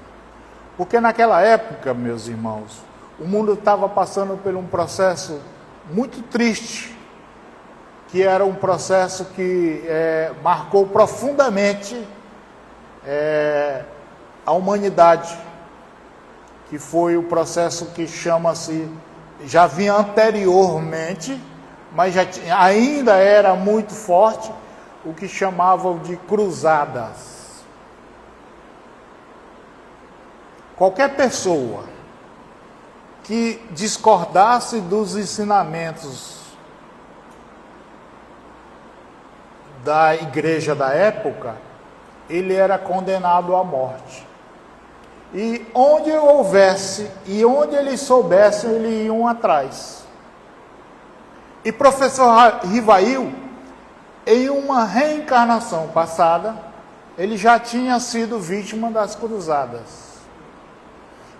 A: Porque naquela época, meus irmãos, o mundo estava passando por um processo muito triste, que era um processo que marcou profundamente a humanidade, que foi o processo que chama-se, já vinha anteriormente, mas ainda era muito forte, o que chamavam de cruzadas. Qualquer pessoa que discordasse dos ensinamentos da igreja da época, ele era condenado à morte. E onde houvesse, e onde eles soubessem, eles iam atrás. E professor Rivail, em uma reencarnação passada, ele já tinha sido vítima das cruzadas.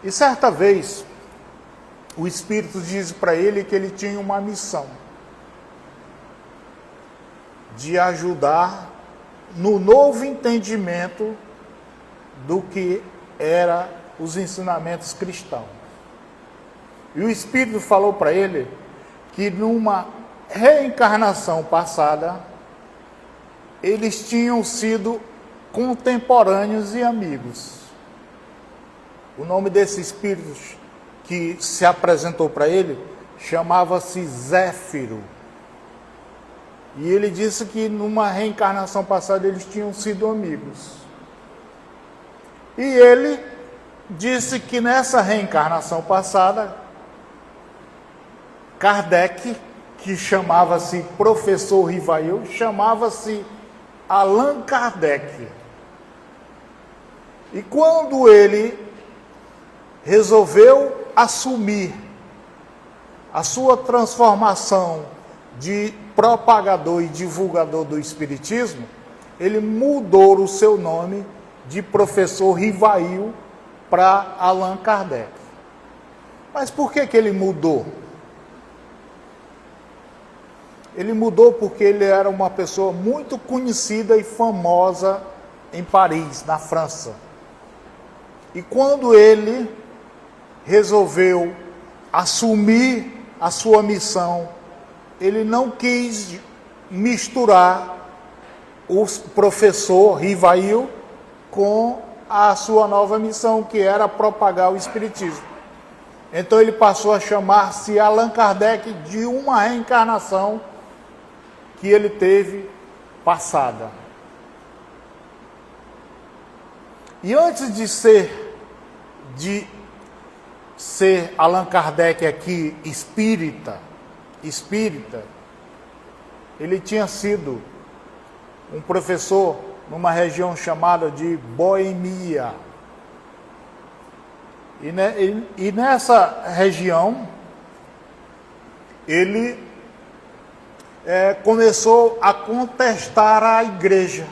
A: E certa vez, o Espírito disse para ele que ele tinha uma missão de ajudar no novo entendimento do que eram os ensinamentos cristãos. E o Espírito falou para ele que numa reencarnação passada, eles tinham sido contemporâneos e amigos. O nome desse Espírito que se apresentou para ele chamava-se Zéfiro. E ele disse que numa reencarnação passada eles tinham sido amigos. E ele disse que nessa reencarnação passada, Kardec, que chamava-se professor Rivail, chamava-se Allan Kardec. E quando ele resolveu assumir a sua transformação de propagador e divulgador do Espiritismo, ele mudou o seu nome de professor Rivail para Allan Kardec. Mas por que ele mudou? Ele mudou porque ele era uma pessoa muito conhecida e famosa em Paris, na França. E quando ele resolveu assumir a sua missão, ele não quis misturar o professor Rivail com a sua nova missão, que era propagar o Espiritismo. Então ele passou a chamar-se Allan Kardec de uma reencarnação que ele teve passada. E antes de ser Allan Kardec aqui espírita, ele tinha sido um professor numa região chamada de Boêmia. E nessa região, ele começou a contestar a igreja.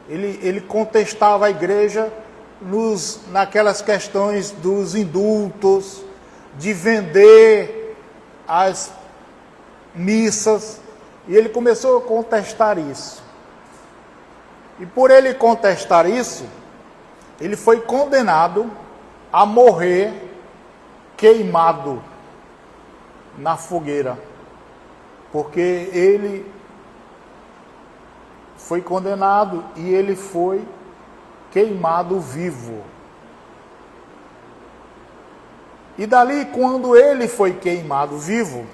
A: Ele contestava a igreja naquelas questões dos indultos, de vender as missas, E ele começou a contestar isso. E por ele contestar isso, ele foi condenado a morrer queimado na fogueira. Porque ele foi condenado e ele foi queimado vivo. E dali, quando ele foi queimado vivo,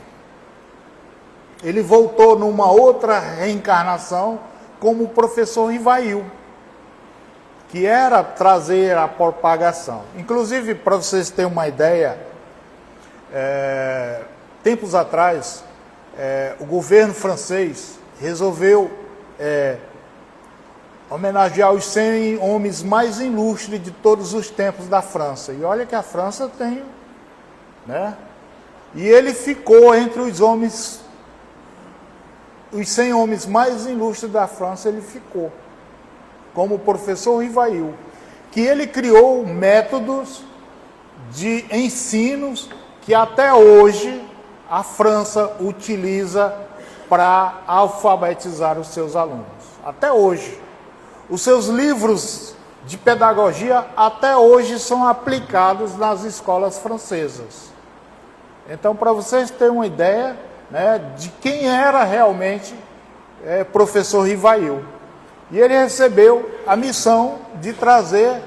A: ele voltou numa outra reencarnação como o professor Rivail, que era trazer a propagação. Inclusive, para vocês terem uma ideia, tempos atrás, o governo francês resolveu homenagear os 100 homens mais ilustres de todos os tempos da França. E olha que a França tem, né? E ele ficou entre os 100 homens mais ilustres da França, ele ficou, como o professor Rivail, que ele criou métodos de ensinos que até hoje a França utiliza para alfabetizar os seus alunos. Até hoje. Os seus livros de pedagogia até hoje são aplicados nas escolas francesas. Então, para vocês terem uma ideia, né, de quem era realmente professor Rivail. E ele recebeu a missão de trazer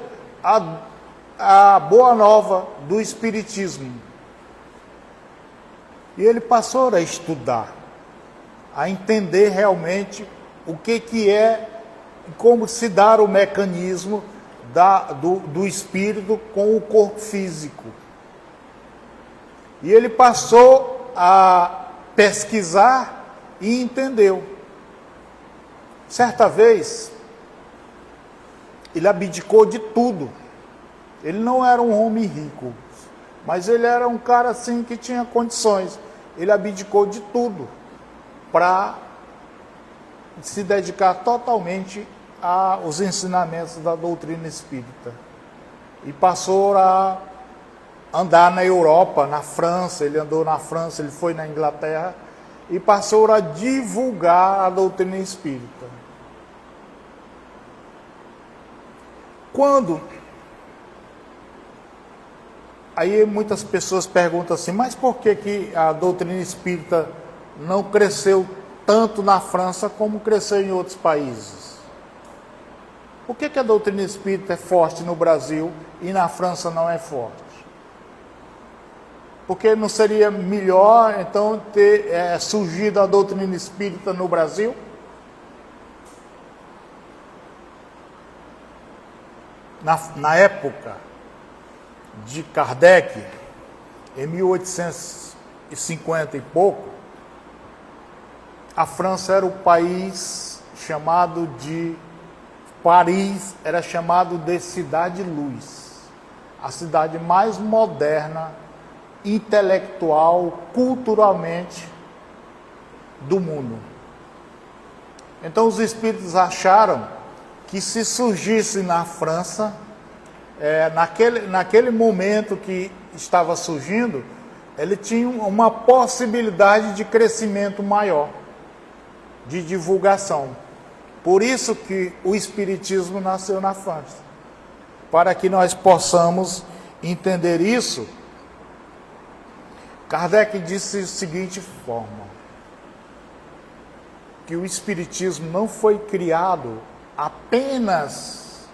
A: a boa nova do Espiritismo. E ele passou a estudar, a entender realmente o que é, como se dá o mecanismo do espírito com o corpo físico. E ele passou a pesquisar e entendeu. Certa vez, ele abdicou de tudo. Ele não era um homem rico, mas ele era um cara assim que tinha condições. Ele abdicou de tudo para se dedicar totalmente aos ensinamentos da doutrina espírita. E passou a andar na Europa, na França, ele andou na França, ele foi na Inglaterra, e passou a divulgar a doutrina espírita. Aí muitas pessoas perguntam assim, mas por que a doutrina espírita não cresceu tanto na França como cresceu em outros países? Por que a doutrina espírita é forte no Brasil e na França não é forte? Porque não seria melhor, então, ter surgido a doutrina espírita no Brasil? Na época de Kardec, em 1850 e pouco, a França era o país chamado de Paris, era chamado de Cidade-Luz, a cidade mais moderna, intelectual, culturalmente do mundo. Então os espíritos acharam que se surgisse na França, naquele momento que estava surgindo, ele tinha uma possibilidade de crescimento maior, de divulgação. Por isso que o Espiritismo nasceu na França. Para que nós possamos entender isso, Kardec disse da seguinte forma, que o Espiritismo não foi criado apenas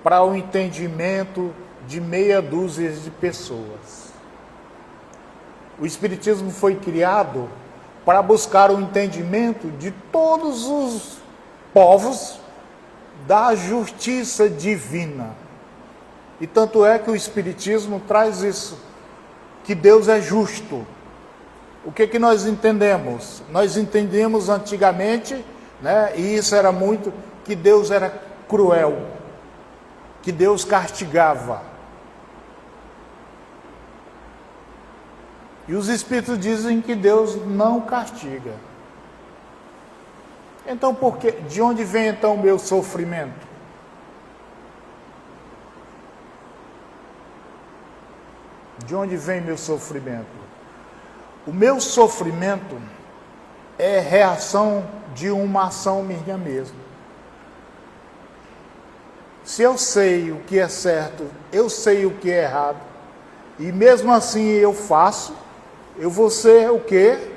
A: para o entendimento de meia dúzia de pessoas. O Espiritismo foi criado para buscar o entendimento de todos os povos da justiça divina. E tanto é que o Espiritismo traz isso, que Deus é justo. O que nós entendemos? Nós entendemos antigamente, né, e isso era muito, que Deus era cruel, que Deus castigava. E os Espíritos dizem que Deus não castiga. Então, de onde vem então o meu sofrimento? De onde vem meu sofrimento? O meu sofrimento é reação de uma ação minha mesmo. Se eu sei o que é certo, eu sei o que é errado, e mesmo assim eu faço, eu vou ser o quê?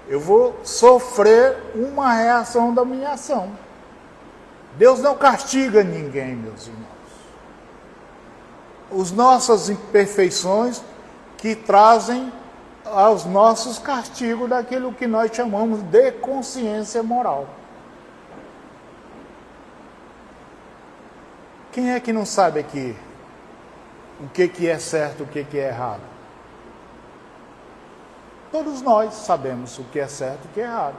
A: Eu vou sofrer uma reação da minha ação. Deus não castiga ninguém, meus irmãos. As nossas imperfeições que trazem aos nossos castigos daquilo que nós chamamos de consciência moral. Quem é que não sabe aqui o que é certo, o que é errado? Todos nós sabemos o que é certo e o que é errado.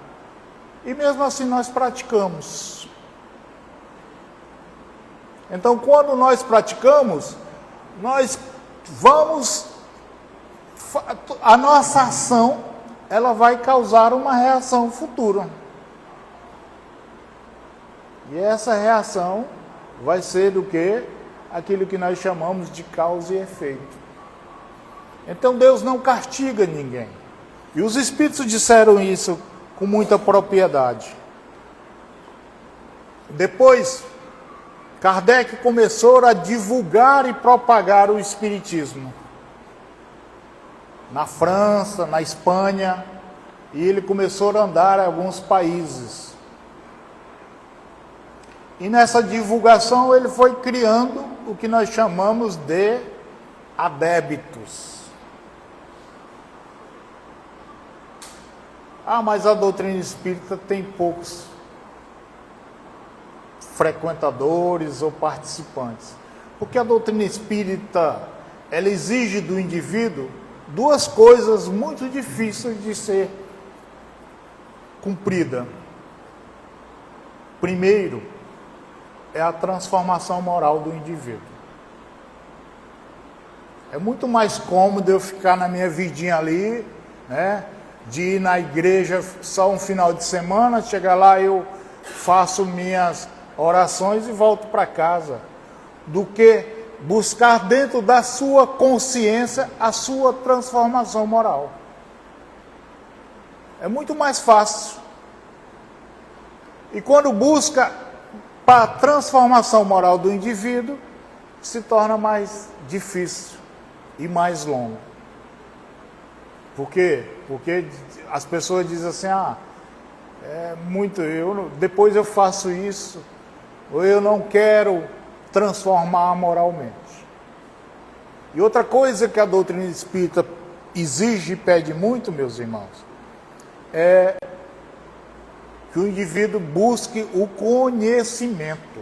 A: E mesmo assim nós praticamos. Então, quando nós praticamos, nós vamos... A nossa ação, ela vai causar uma reação futura. E essa reação vai ser do que? Aquilo que nós chamamos de causa e efeito. Então Deus não castiga ninguém. E os Espíritos disseram isso com muita propriedade. Depois, Kardec começou a divulgar e propagar o Espiritismo. Na França, na Espanha, e ele começou a andar em alguns países. E nessa divulgação ele foi criando o que nós chamamos de adébitos. Mas a doutrina espírita tem poucos frequentadores ou participantes. Porque a doutrina espírita, ela exige do indivíduo duas coisas muito difíceis de ser cumprida. Primeiro, é a transformação moral do indivíduo. É muito mais cômodo eu ficar na minha vidinha ali, né, de ir na igreja só um final de semana, chegar lá eu faço minhas orações e volto para casa, do que buscar dentro da sua consciência a sua transformação moral. É muito mais fácil. E quando busca para a transformação moral do indivíduo, se torna mais difícil e mais longo. Por quê? Porque as pessoas dizem assim, depois eu faço isso, ou eu não quero transformar moralmente. E outra coisa que a doutrina espírita exige e pede muito, meus irmãos, é que o indivíduo busque o conhecimento.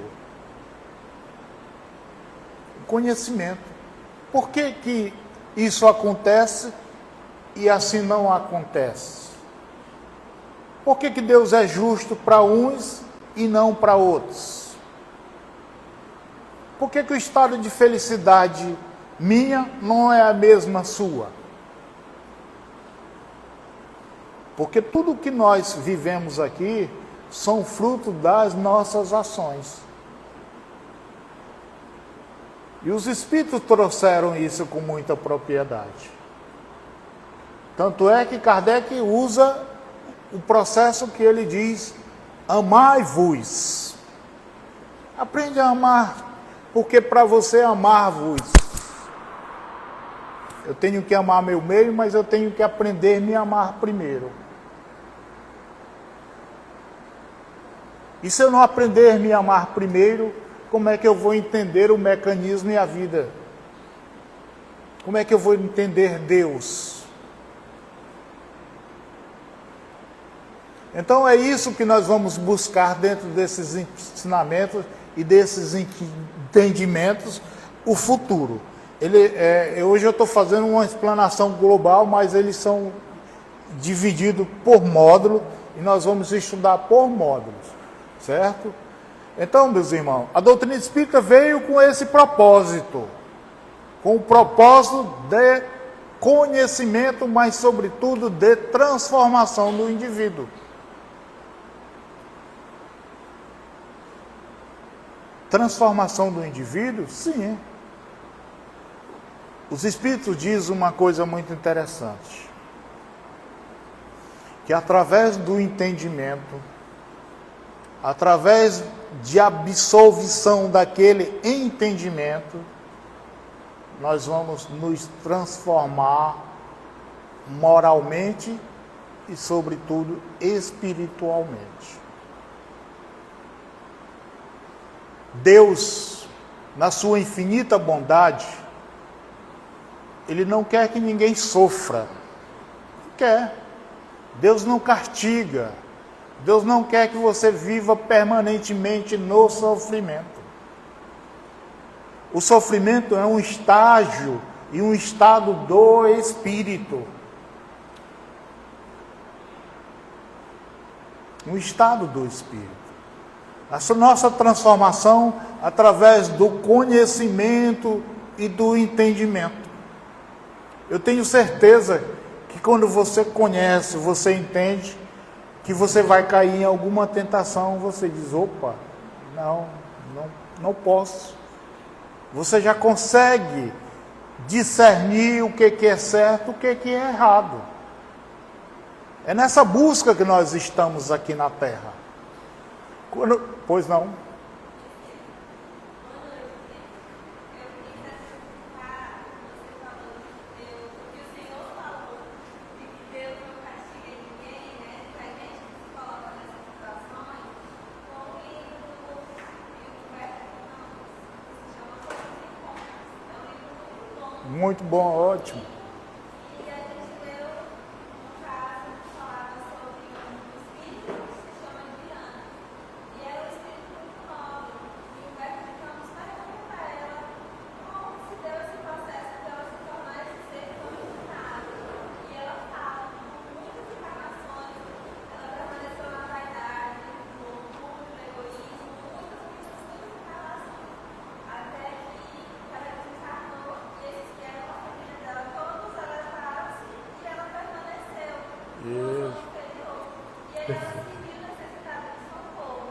A: O conhecimento. Por que que isso acontece e assim não acontece? Por que que Deus é justo para uns e não para outros? Por que que o estado de felicidade minha não é a mesma sua? Porque tudo que nós vivemos aqui são fruto das nossas ações. E os Espíritos trouxeram isso com muita propriedade. Tanto é que Kardec usa o processo que ele diz, amai-vos. Aprende a amar, porque para você amar-vos, eu tenho que amar meu meio, mas eu tenho que aprender a me amar primeiro. E se eu não aprender a me amar primeiro, como é que eu vou entender o mecanismo e a vida? Como é que eu vou entender Deus? Então é isso que nós vamos buscar dentro desses ensinamentos e desses entendimentos, o futuro. Hoje eu estou fazendo uma explanação global, mas eles são divididos por módulo e nós vamos estudar por módulos, certo? Então, meus irmãos, a doutrina espírita veio com esse propósito, com o propósito de conhecimento, mas sobretudo de transformação do indivíduo. Transformação do indivíduo? Sim. Os Espíritos dizem uma coisa muito interessante. que através do entendimento, através de absolvição daquele entendimento, nós vamos nos transformar moralmente e, sobretudo, espiritualmente. Deus, na sua infinita bondade, Ele não quer que ninguém sofra. Não quer. Deus não castiga. Deus não quer que você viva permanentemente no sofrimento. O sofrimento é um estágio e um estado do espírito. Um estado do espírito. A nossa transformação através do conhecimento e do entendimento. Eu tenho certeza que quando você conhece, você entende, que você vai cair em alguma tentação, você diz, opa, não posso. Você já consegue discernir o que é certo e o que é errado. É nessa busca que nós estamos aqui na Terra. Pois não? Muito bom, ótimo.
B: E a gente leu um caso que falava sobre um espírito que se chama Diana. E era um espírito muito nobre. E o Humberto de Campos pergunta para ela como se deu esse processo de ela se tornar esse ser tão iluminado. E ela fala, com muitas encarnações, ela permaneceu na vaidade, no orgulho, no egoísmo, muitas encarnações. Até que ela desencarnou e esses que eram a família dela, todos elevaram-se e ela permaneceu no plano superior. E aí ela se viu necessitada de socorro,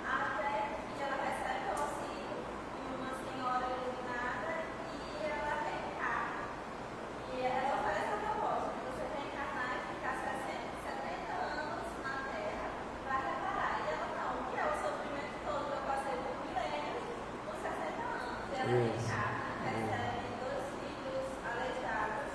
B: até que ela recebe o auxílio de uma senhora iluminada e ela reencarna. E ela oferece a proposta de você reencarnar e ficar 70 anos na Terra para reparar. E ela não, o que é o sofrimento todo que eu passei por milênios por 60 anos. E ela reencarna, recebe 2 filhos aleijados,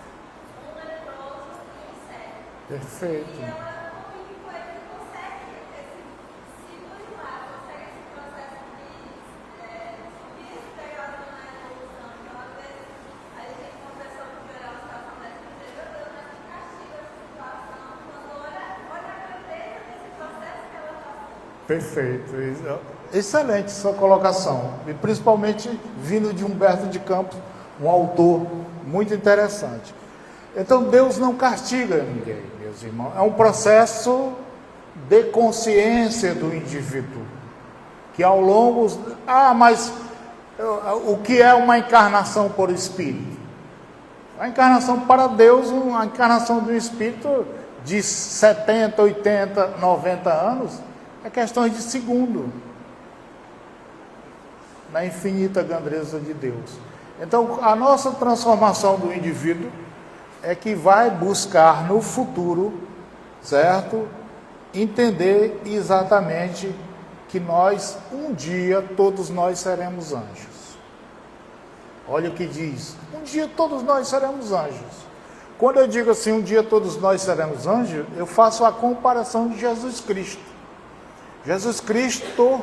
B: um leproso e um cego.
A: Perfeito.
B: E ela convive com ele e consegue esse ciclo lá, consegue esse processo de subir esse degrau na evolução. Então, às vezes, a gente tem uma pessoa que vê uma situação dessa e diz, meu Deus, mas que castiga essa situação, quando olha a grandeza desse processo que ela passou.
A: Perfeito. Excelente sua colocação. E principalmente vindo de Humberto de Campos, um autor muito interessante. Então Deus não castiga ninguém, meus irmãos. É um processo de consciência do indivíduo. Que ao longo... mas o que é uma encarnação por espírito? A encarnação para Deus, uma encarnação do espírito de 70, 80, 90 anos, é questão de segundo. Na infinita grandeza de Deus. Então, a nossa transformação do indivíduo é que vai buscar no futuro, certo? Entender exatamente que nós, um dia, todos nós seremos anjos. Olha o que diz, um dia todos nós seremos anjos. Quando eu digo assim, um dia todos nós seremos anjos, eu faço a comparação de Jesus Cristo. Jesus Cristo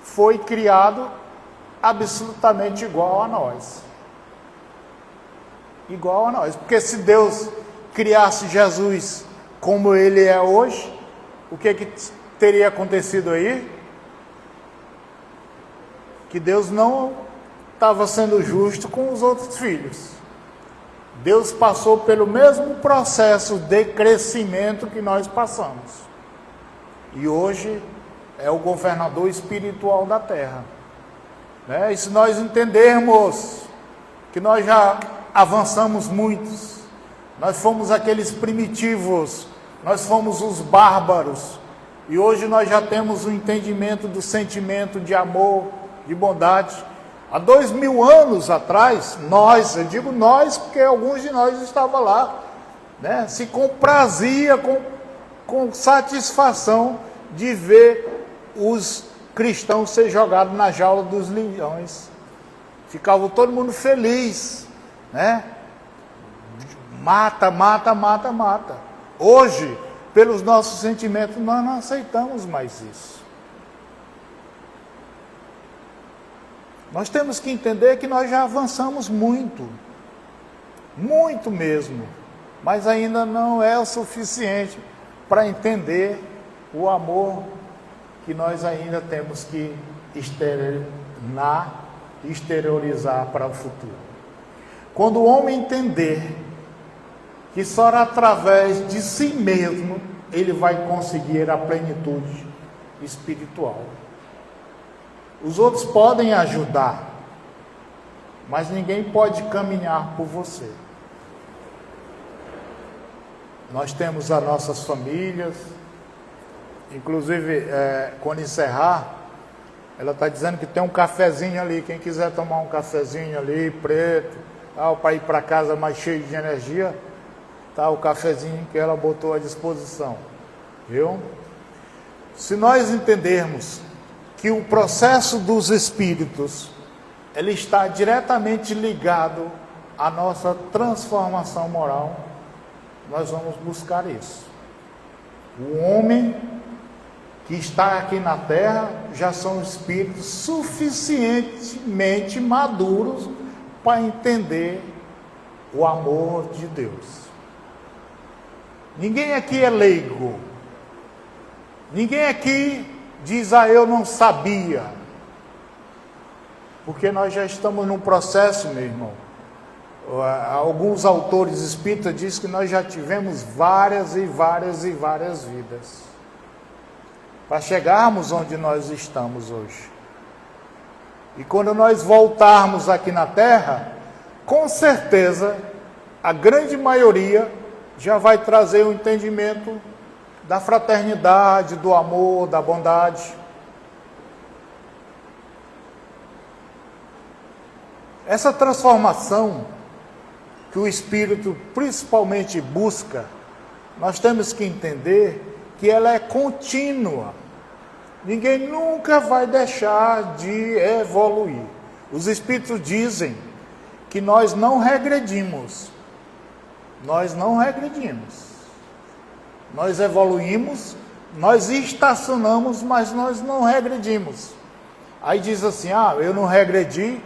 A: foi criado absolutamente igual a nós. Igual a nós. Porque se Deus criasse Jesus como ele é hoje, o que teria acontecido aí? Que Deus não estava sendo justo com os outros filhos. Deus passou pelo mesmo processo de crescimento que nós passamos. E hoje é o governador espiritual da terra. E se nós entendermos que nós já avançamos muitos, nós fomos aqueles primitivos, nós fomos os bárbaros, e hoje nós já temos o entendimento do sentimento de amor, de bondade. Há 2000 anos atrás, nós, eu digo nós porque alguns de nós estavam lá, se comprazia com com satisfação de ver os cristãos ser jogados na jaula dos leões. Ficava todo mundo feliz, né? Mata, mata, mata, mata. Hoje, pelos nossos sentimentos, nós não aceitamos mais isso. Nós temos que entender que nós já avançamos muito, muito mesmo, mas ainda não é o suficiente para entender o amor que nós ainda temos que exteriorizar para o futuro. Quando o homem entender que só através de si mesmo ele vai conseguir a plenitude espiritual. Os outros podem ajudar, mas ninguém pode caminhar por você. Nós temos as nossas famílias, inclusive, quando encerrar, ela está dizendo que tem um cafezinho ali, quem quiser tomar um cafezinho ali, preto, para ir para casa mais cheio de energia, tá o cafezinho que ela botou à disposição, viu? Se nós entendermos que o processo dos espíritos, ele está diretamente ligado à nossa transformação moral, nós vamos buscar isso. O homem que está aqui na Terra já são espíritos suficientemente maduros para entender o amor de Deus. Ninguém aqui é leigo. Ninguém aqui diz, eu não sabia. Porque nós já estamos num processo, meu irmão. Alguns autores espíritas dizem que nós já tivemos várias e várias e várias vidas para chegarmos onde nós estamos hoje. E quando nós voltarmos aqui na Terra, com certeza, a grande maioria já vai trazer o entendimento da fraternidade, do amor, da bondade. Essa transformação que o Espírito principalmente busca, nós temos que entender que ela é contínua. Ninguém nunca vai deixar de evoluir. Os Espíritos dizem que nós não regredimos. Nós não regredimos. Nós evoluímos, nós estacionamos, mas nós não regredimos. Aí diz assim, eu não regredi.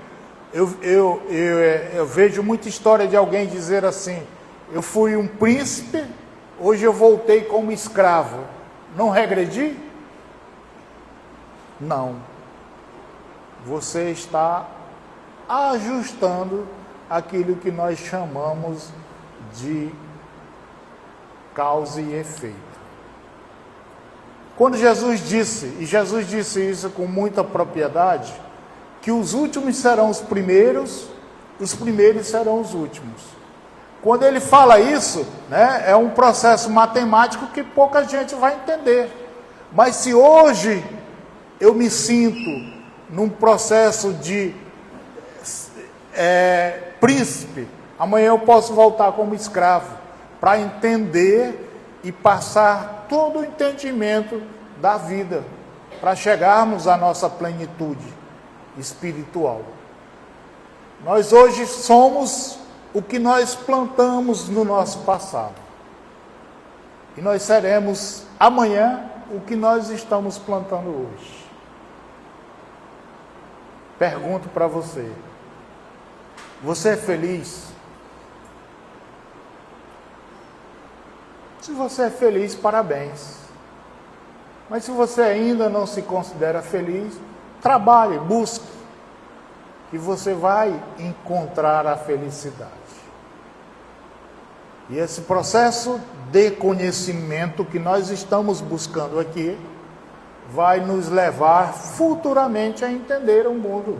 A: Eu vejo muita história de alguém dizer assim, eu fui um príncipe, hoje eu voltei como escravo. Não regredi? Não. Você está ajustando aquilo que nós chamamos de causa e efeito. Quando Jesus disse, e Jesus disse isso com muita propriedade, que os últimos serão os primeiros serão os últimos. Quando ele fala isso, é um processo matemático que pouca gente vai entender. Mas se hoje eu me sinto num processo de príncipe, amanhã eu posso voltar como escravo, para entender e passar todo o entendimento da vida, para chegarmos à nossa plenitude espiritual. Nós hoje somos o que nós plantamos no nosso passado. E nós seremos amanhã o que nós estamos plantando hoje. Pergunto para você: você é feliz? Se você é feliz, parabéns. Mas se você ainda não se considera feliz, trabalhe, busque, que você vai encontrar a felicidade. E esse processo de conhecimento que nós estamos buscando aqui, vai nos levar futuramente a entender o mundo.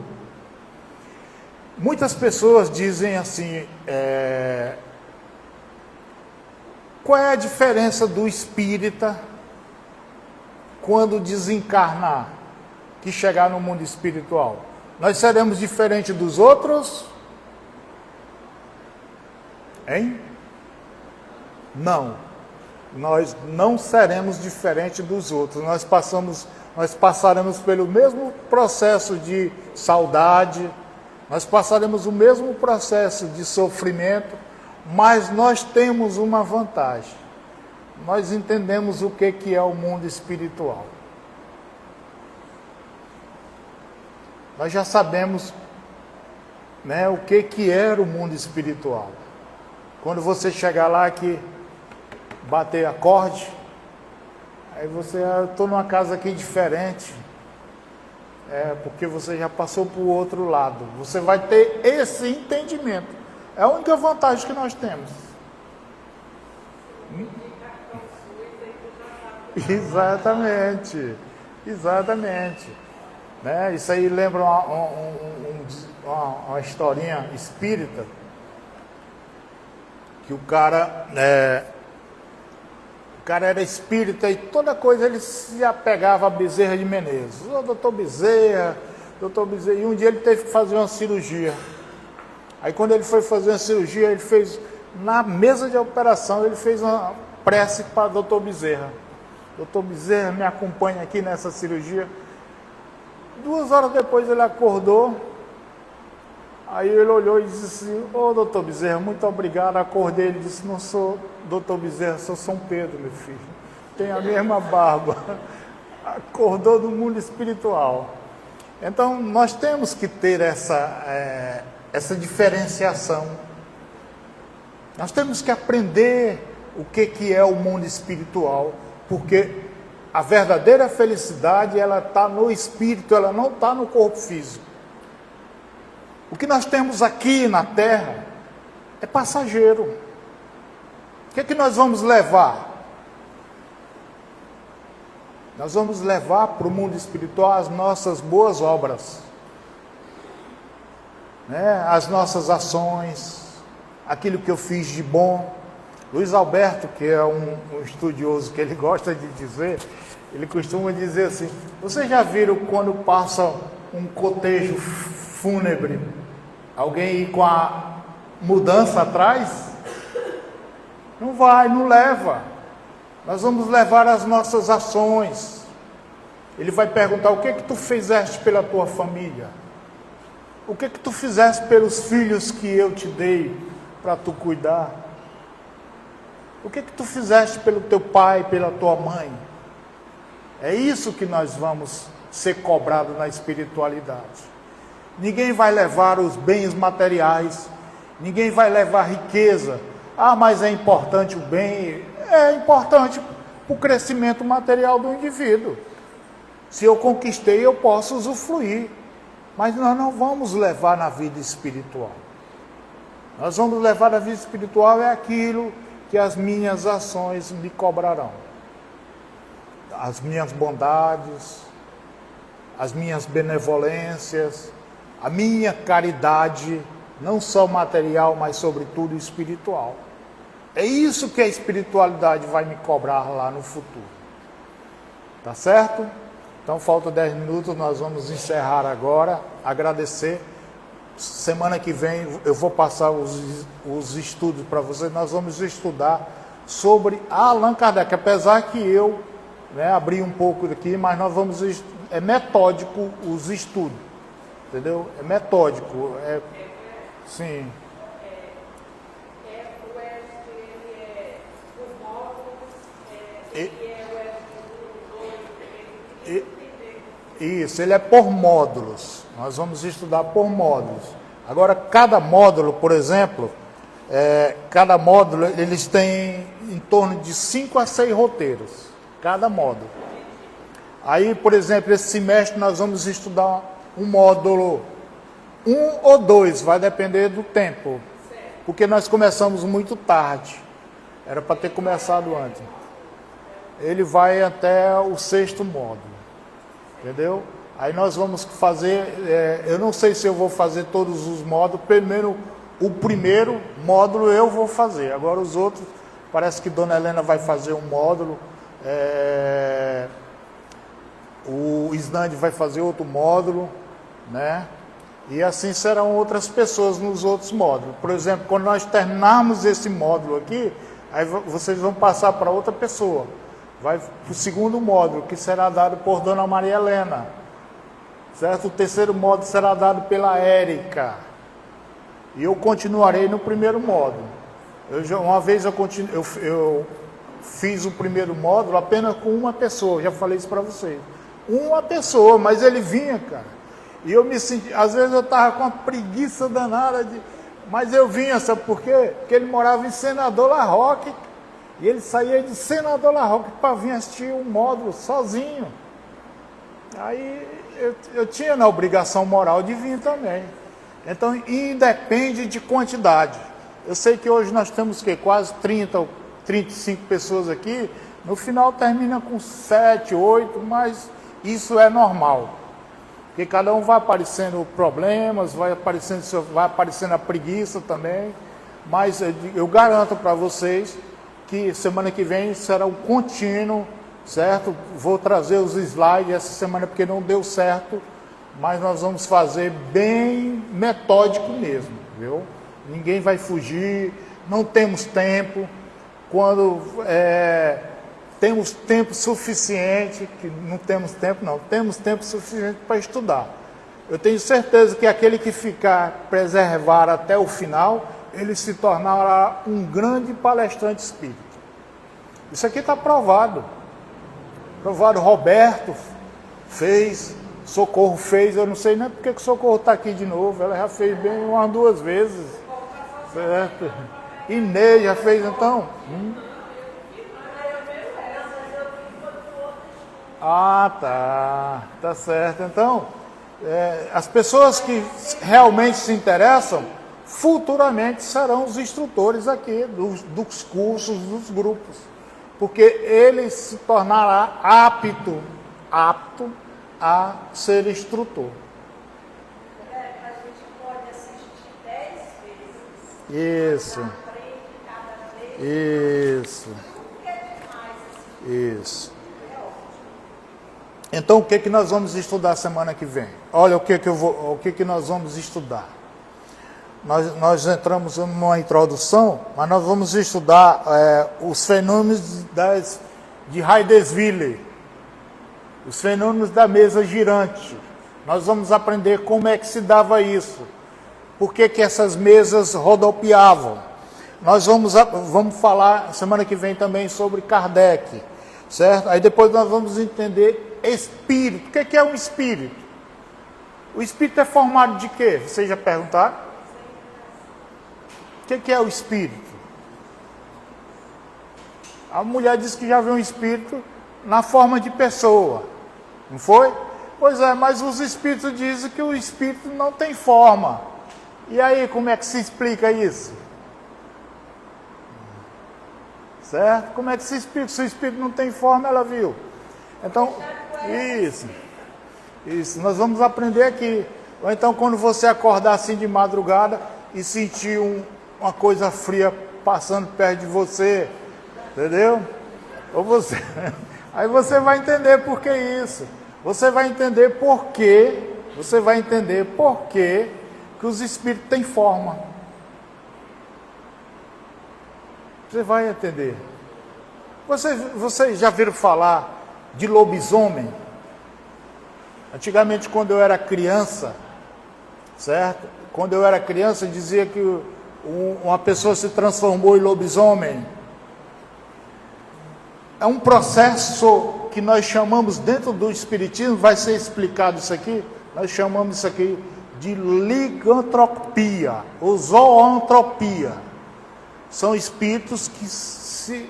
A: Muitas pessoas dizem assim, qual é a diferença do espírita quando desencarnar, que chegar no mundo espiritual? Nós seremos diferentes dos outros? Hein? Não. nós não seremos diferentes dos outros. Nós passaremos pelo mesmo processo de saudade, nós passaremos o mesmo processo de sofrimento, mas nós temos uma vantagem. Nós entendemos o que é o mundo espiritual. Nós já sabemos, né, o que era o mundo espiritual. Quando você chegar lá que bater acorde, aí você, eu estou numa casa aqui diferente, porque você já passou para o outro lado. Você vai ter esse entendimento. É a única vantagem que nós temos. Exatamente, exatamente. Né? Isso aí lembra uma historinha espírita, que o cara era espírita e toda coisa ele se apegava a Bezerra de Menezes. Ô, doutor Bezerra, e um dia ele teve que fazer uma cirurgia. Aí quando ele foi fazer uma cirurgia, ele fez, na mesa de operação, ele fez uma prece para o doutor Bezerra. Doutor Bezerra, me acompanha aqui nessa cirurgia. 2 horas depois ele acordou, aí ele olhou e disse assim, ô doutor Bezerra, muito obrigado. Acordei, ele disse, não sou doutor Bezerra, sou São Pedro, meu filho, tem a mesma barba. Acordou do mundo espiritual. Então nós temos que ter essa diferenciação. Nós temos que aprender o que é o mundo espiritual, porque a verdadeira felicidade, ela está no espírito, ela não está no corpo físico. O que nós temos aqui na terra é passageiro. O que nós vamos levar? Nós vamos levar para o mundo espiritual as nossas boas obras, né? As nossas ações, aquilo que eu fiz de bom. Luiz Alberto, que é um estudioso que ele gosta de dizer, ele costuma dizer assim, vocês já viram quando passa um cotejo fúnebre, alguém ir com a mudança atrás? Não vai, não leva. Nós vamos levar as nossas ações. Ele vai perguntar, o que tu fizeste pela tua família? O que tu fizeste pelos filhos que eu te dei para tu cuidar? O que tu fizeste pelo teu pai, pela tua mãe? É isso que nós vamos ser cobrados na espiritualidade. Ninguém vai levar os bens materiais, ninguém vai levar riqueza. Ah, mas é importante o bem? É importante para o crescimento material do indivíduo. Se eu conquistei, eu posso usufruir. Mas nós não vamos levar na vida espiritual. Nós vamos levar na vida espiritual é aquilo que as minhas ações me cobrarão. As minhas bondades, as minhas benevolências, a minha caridade, não só material, mas sobretudo espiritual. É isso que a espiritualidade vai me cobrar lá no futuro. Tá certo? Então falta 10 minutos, nós vamos encerrar agora, agradecer. Semana que vem eu vou passar os estudos para vocês, nós vamos estudar sobre Allan Kardec, apesar que eu abri um pouco daqui, mas nós vamos, é metódico os estudos, entendeu? É metódico, sim. Isso, ele é por módulos. Nós vamos estudar por módulos. Agora, cada módulo, por exemplo, cada módulo, eles têm em torno de 5 a 6 roteiros. Cada módulo. Aí, por exemplo, esse semestre nós vamos estudar um módulo 1 ou 2, vai depender do tempo. Porque nós começamos muito tarde. Era para ter começado antes. Ele vai até o 6º módulo. Entendeu? Aí nós vamos fazer, eu não sei se eu vou fazer todos os módulos, primeiro o primeiro módulo eu vou fazer, agora os outros, parece que Dona Helena vai fazer um módulo, o Isnande vai fazer outro módulo, né? E assim serão outras pessoas nos outros módulos. Por exemplo, quando nós terminarmos esse módulo aqui, Aí vocês vão passar para outra pessoa. Vai para o segundo módulo, que será dado por Dona Maria Helena. Certo? O terceiro módulo será dado pela Érica. E eu continuarei no primeiro módulo. Uma vez eu fiz o primeiro módulo apenas com uma pessoa. Já falei isso para vocês. Uma pessoa, mas ele vinha, cara. E eu me senti... Às vezes eu estava com uma preguiça danada mas eu vinha, sabe por quê? Porque ele morava em Senador La Roque. E ele saía de Senador La Roque para vir assistir um módulo sozinho. Aí eu tinha na obrigação moral de vir também. Então, independe de quantidade. Eu sei que hoje nós temos quase 30 ou 35 pessoas aqui. No final termina com 7, 8, mas isso é normal. Porque cada um vai aparecendo problemas, vai aparecendo a preguiça também. Mas eu garanto para vocês que semana que vem será um contínuo, certo? Vou trazer os slides essa semana porque não deu certo, mas nós vamos fazer bem metódico mesmo, viu? Ninguém vai fugir, não temos tempo. Quando temos tempo suficiente, que não temos tempo não, temos tempo suficiente para estudar. Eu tenho certeza que aquele que ficar preservar até o final, ele se tornará um grande palestrante espírita. Isso aqui está provado. Provado, Roberto fez, Socorro fez, eu não sei nem porque que Socorro está aqui de novo, ela já fez bem umas 2 vezes. Certo? Inês já fez, então. Tá certo. Então, as pessoas que realmente se interessam, futuramente serão os instrutores aqui dos cursos, dos grupos, porque ele se tornará apto a ser instrutor.
B: A gente pode assistir 10 vezes.
A: Isso.
B: Aprende cada vez.
A: Isso.
B: Porque é demais.
A: Isso. Então, o que nós vamos estudar semana que vem? Olha o que nós vamos estudar. Nós entramos numa introdução, mas nós vamos estudar os fenômenos de Hydesville, os fenômenos da mesa girante. Nós vamos aprender como é que se dava isso, por que essas mesas rodopiavam. Nós vamos falar semana que vem também sobre Kardec, certo? Aí depois nós vamos entender espírito. O que é um espírito? O espírito é formado de quê? Vocês já perguntaram? O que é o espírito? A mulher disse que já viu um espírito na forma de pessoa, não foi? Pois é, mas os espíritos dizem que o espírito não tem forma. E aí, como é que se explica isso? Certo? Como é que se explica? Se o espírito não tem forma, ela viu. Então, isso, nós vamos aprender aqui. Ou então, quando você acordar assim de madrugada e sentir uma coisa fria passando perto de você, entendeu? Aí você vai entender por que isso. Você vai entender por que que os espíritos têm forma. Você vai entender. Vocês já viram falar de lobisomem? Antigamente, quando eu era criança, certo? Quando eu era criança, dizia que uma pessoa se transformou em lobisomem. É um processo que nós chamamos, dentro do Espiritismo, vai ser explicado isso aqui, nós chamamos isso aqui de ligantropia, ou zoantropia. São espíritos que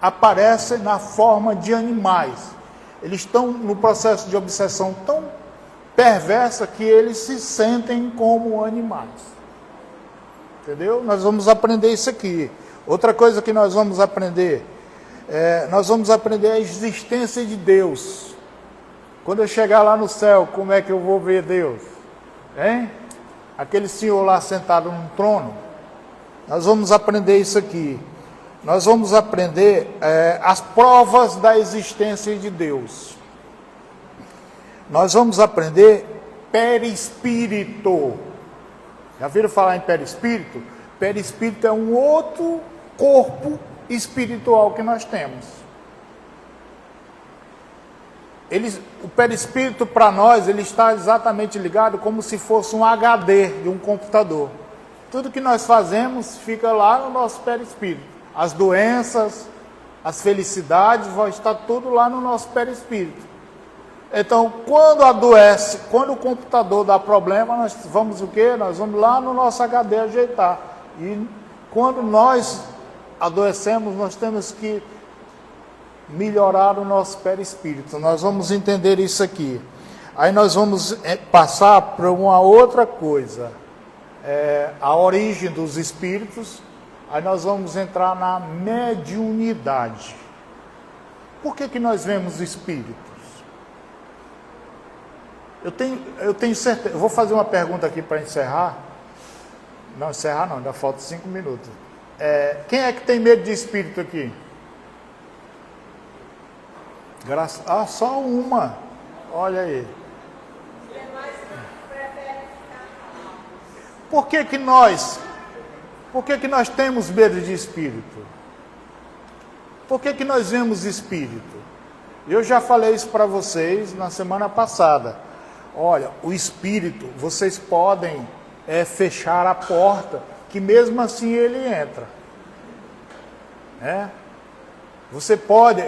A: aparecem na forma de animais. Eles estão no processo de obsessão tão perversa que eles se sentem como animais. Entendeu? Nós vamos aprender isso aqui. Outra coisa que nós vamos aprender, a existência de Deus. Quando eu chegar lá no céu, como é que eu vou ver Deus? Hein? Aquele senhor lá sentado num trono. Nós vamos aprender isso aqui. Nós vamos aprender as provas da existência de Deus. Nós vamos aprender perispírito. Já viram falar em perispírito? Perispírito é um outro corpo espiritual que nós temos. O perispírito para nós, ele está exatamente ligado como se fosse um HD de um computador. Tudo que nós fazemos fica lá no nosso perispírito. As doenças, as felicidades, vai estar tudo lá no nosso perispírito. Então, quando adoece, quando o computador dá problema, nós vamos o quê? Nós vamos lá no nosso HD ajeitar. E quando nós adoecemos, nós temos que melhorar o nosso perispírito. Nós vamos entender isso aqui. Aí nós vamos passar para uma outra coisa. A origem dos espíritos. Aí nós vamos entrar na mediunidade. Por que nós vemos espíritos? Eu tenho certeza. Eu vou fazer uma pergunta aqui para encerrar. Não, encerrar não, ainda falta 5 minutos. Quem é que tem medo de espírito aqui? Só uma. Olha aí. Por que nós temos medo de espírito? Por que nós vemos espírito? Eu já falei isso para vocês na semana passada. Olha, o espírito, vocês podem fechar a porta, que mesmo assim ele entra. Você pode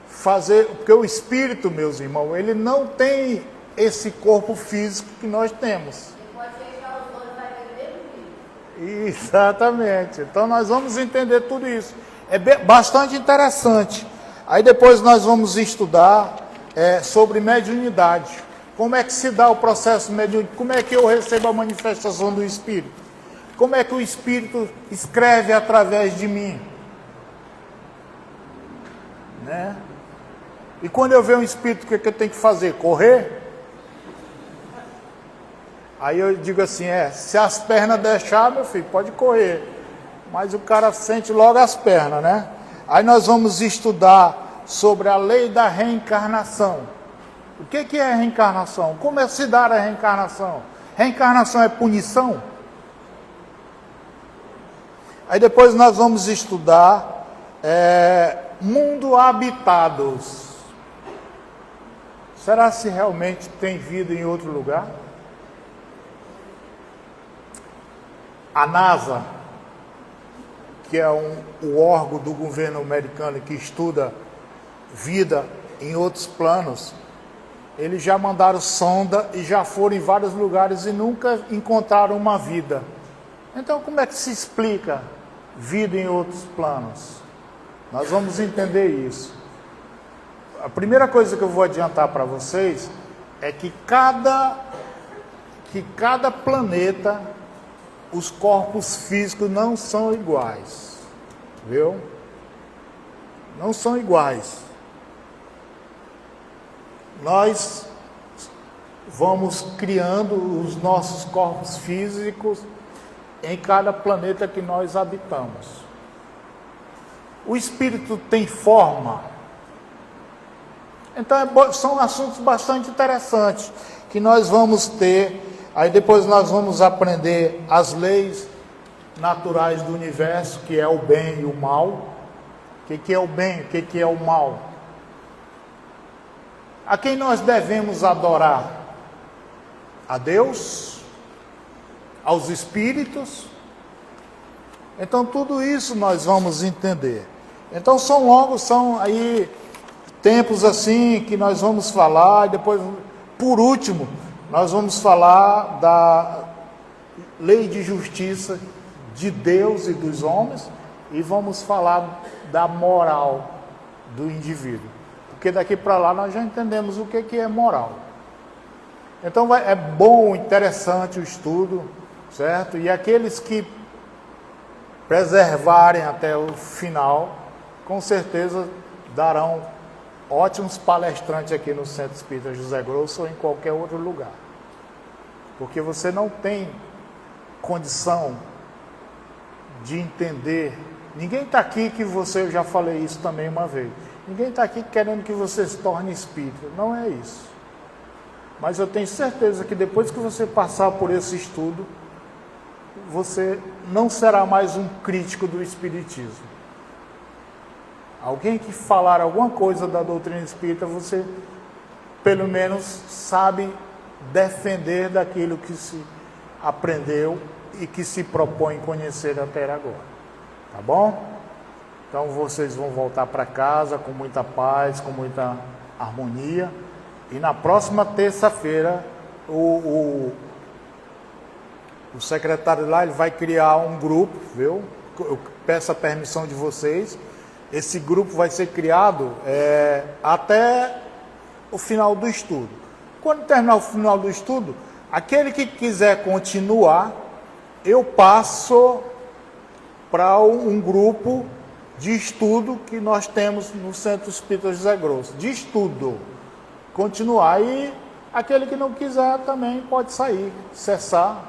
A: fazer, porque o espírito, meus irmãos, ele não tem esse corpo físico que nós temos. Exatamente. Então nós vamos entender tudo isso. É bastante interessante. Aí depois nós vamos estudar sobre mediunidade. Como é que se dá o processo mediúnico? Como é que eu recebo a manifestação do Espírito? Como é que o Espírito escreve através de mim? Né? E quando eu ver um Espírito, o que eu tenho que fazer? Correr? Aí eu digo assim, se as pernas deixar, meu filho, pode correr. Mas o cara sente logo as pernas, né? Aí nós vamos estudar sobre a lei da reencarnação. O que é reencarnação? Como é se dar a reencarnação? Reencarnação é punição? Aí depois nós vamos estudar mundo habitados. Será se realmente tem vida em outro lugar? A NASA, que é o órgão do governo americano que estuda vida em outros planos, eles já mandaram sonda e já foram em vários lugares e nunca encontraram uma vida. Então, como é que se explica vida em outros planos? Nós vamos entender isso. A primeira coisa que eu vou adiantar para vocês é que cada planeta, os corpos físicos não são iguais. Viu? Não são iguais. Nós vamos criando os nossos corpos físicos em cada planeta que nós habitamos. O espírito tem forma. Então são assuntos bastante interessantes que nós vamos ter. Aí depois nós vamos aprender as leis naturais do universo, que é o bem e o mal. O que é o bem, o que é o mal? A quem nós devemos adorar? A Deus? Aos espíritos? Então tudo isso nós vamos entender. Então são aí tempos assim que nós vamos falar, e depois, por último, nós vamos falar da lei de justiça de Deus e dos homens, e vamos falar da moral do indivíduo. Porque daqui para lá nós já entendemos o que é moral. Então é bom, interessante o estudo, certo? E aqueles que preservarem até o final, com certeza darão ótimos palestrantes aqui no Centro Espírita José Grosso ou em qualquer outro lugar. Porque você não tem condição de entender. Ninguém está aqui que você, eu já falei isso também uma vez, ninguém está aqui querendo que você se torne espírita, não é isso. Mas eu tenho certeza que depois que você passar por esse estudo, você não será mais um crítico do espiritismo. Alguém que falar alguma coisa da doutrina espírita, você pelo menos sabe defender daquilo que se aprendeu e que se propõe conhecer até agora. Tá bom? Então vocês vão voltar para casa com muita paz, com muita harmonia. E na próxima terça-feira, o secretário lá, ele vai criar um grupo, viu? Eu peço a permissão de vocês. Esse grupo vai ser criado até o final do estudo. Quando terminar o final do estudo, aquele que quiser continuar, eu passo para um grupo de estudo que nós temos no Centro Espírita José Grosso, de estudo. Continuar. E aquele que não quiser também pode sair, cessar.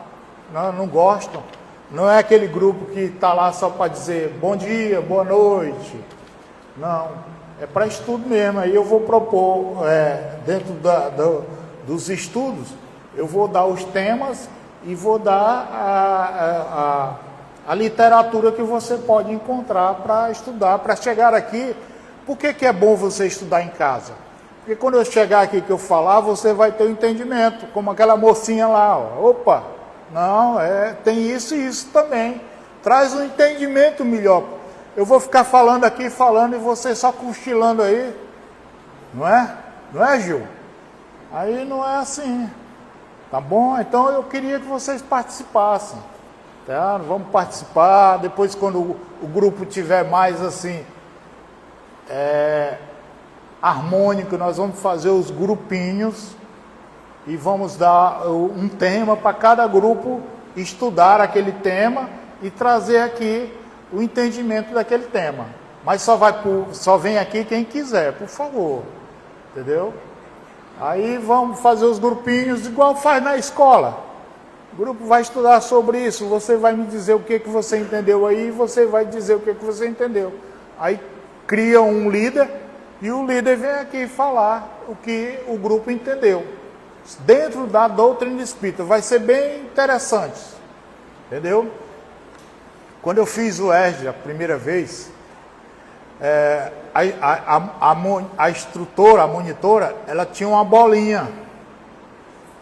A: Não gostam. Não é aquele grupo que está lá só para dizer bom dia, boa noite. Não, é para estudo mesmo. Aí eu vou propor, dentro dos estudos, eu vou dar os temas e vou dar a literatura que você pode encontrar para estudar, para chegar aqui. Por que é bom você estudar em casa? Porque quando eu chegar aqui que eu falar, você vai ter o entendimento, como aquela mocinha lá, ó. Opa, não, tem isso e isso também. Traz um entendimento melhor. Eu vou ficar falando aqui, e você só cochilando aí. Não é? Não é, Gil? Aí não é assim. Tá bom? Então eu queria que vocês participassem. Tá? Vamos participar. Depois, quando o grupo tiver mais assim, harmônico, nós vamos fazer os grupinhos e vamos dar um tema para cada grupo estudar aquele tema e trazer aqui o entendimento daquele tema. Mas só vem aqui quem quiser, por favor. Entendeu? Aí vamos fazer os grupinhos igual faz na escola. O grupo vai estudar sobre isso, você vai me dizer o que você entendeu aí, e você vai dizer o que você entendeu. Aí cria um líder, e o líder vem aqui falar o que o grupo entendeu. Dentro da doutrina espírita, vai ser bem interessante. Entendeu? Quando eu fiz o ERG a primeira vez, a instrutora, a monitora, ela tinha uma bolinha.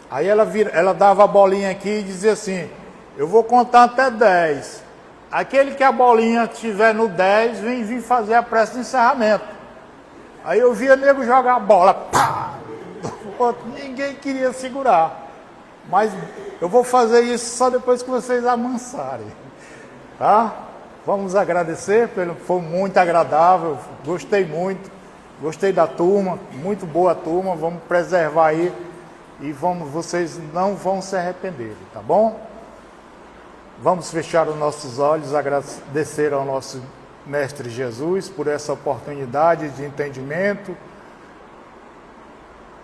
A: Aí ela dava a bolinha aqui e dizia assim, eu vou contar até 10. Aquele que a bolinha estiver no 10, vem vir fazer a prece de encerramento. Aí eu via nego jogar a bola, pá! Ninguém queria segurar. Mas eu vou fazer isso só depois que vocês amansarem. Tá? Vamos agradecer, foi muito agradável, gostei muito, gostei da turma, muito boa turma, vamos preservar aí e vocês não vão se arrepender, tá bom? Vamos fechar os nossos olhos, agradecer ao nosso Mestre Jesus por essa oportunidade de entendimento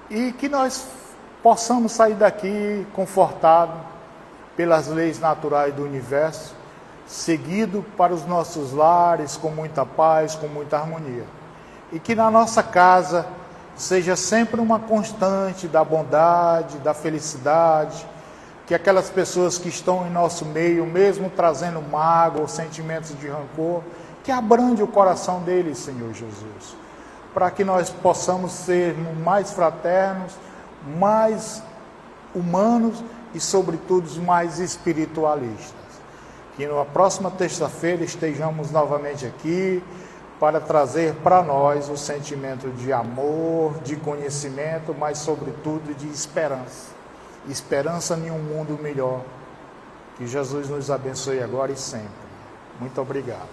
A: e que nós possamos sair daqui confortados pelas leis naturais do universo, seguido para os nossos lares com muita paz, com muita harmonia. E que na nossa casa seja sempre uma constante da bondade, da felicidade, que aquelas pessoas que estão em nosso meio, mesmo trazendo mágoa ou sentimentos de rancor, que abrande o coração deles, Senhor Jesus, para que nós possamos ser mais fraternos, mais humanos e, sobretudo, mais espiritualistas. Que na próxima terça-feira estejamos novamente aqui para trazer para nós o sentimento de amor, de conhecimento, mas sobretudo de esperança. Esperança em um mundo melhor. Que Jesus nos abençoe agora e sempre. Muito obrigado.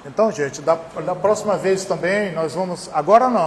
A: Então, gente, da próxima vez também nós vamos... Agora não.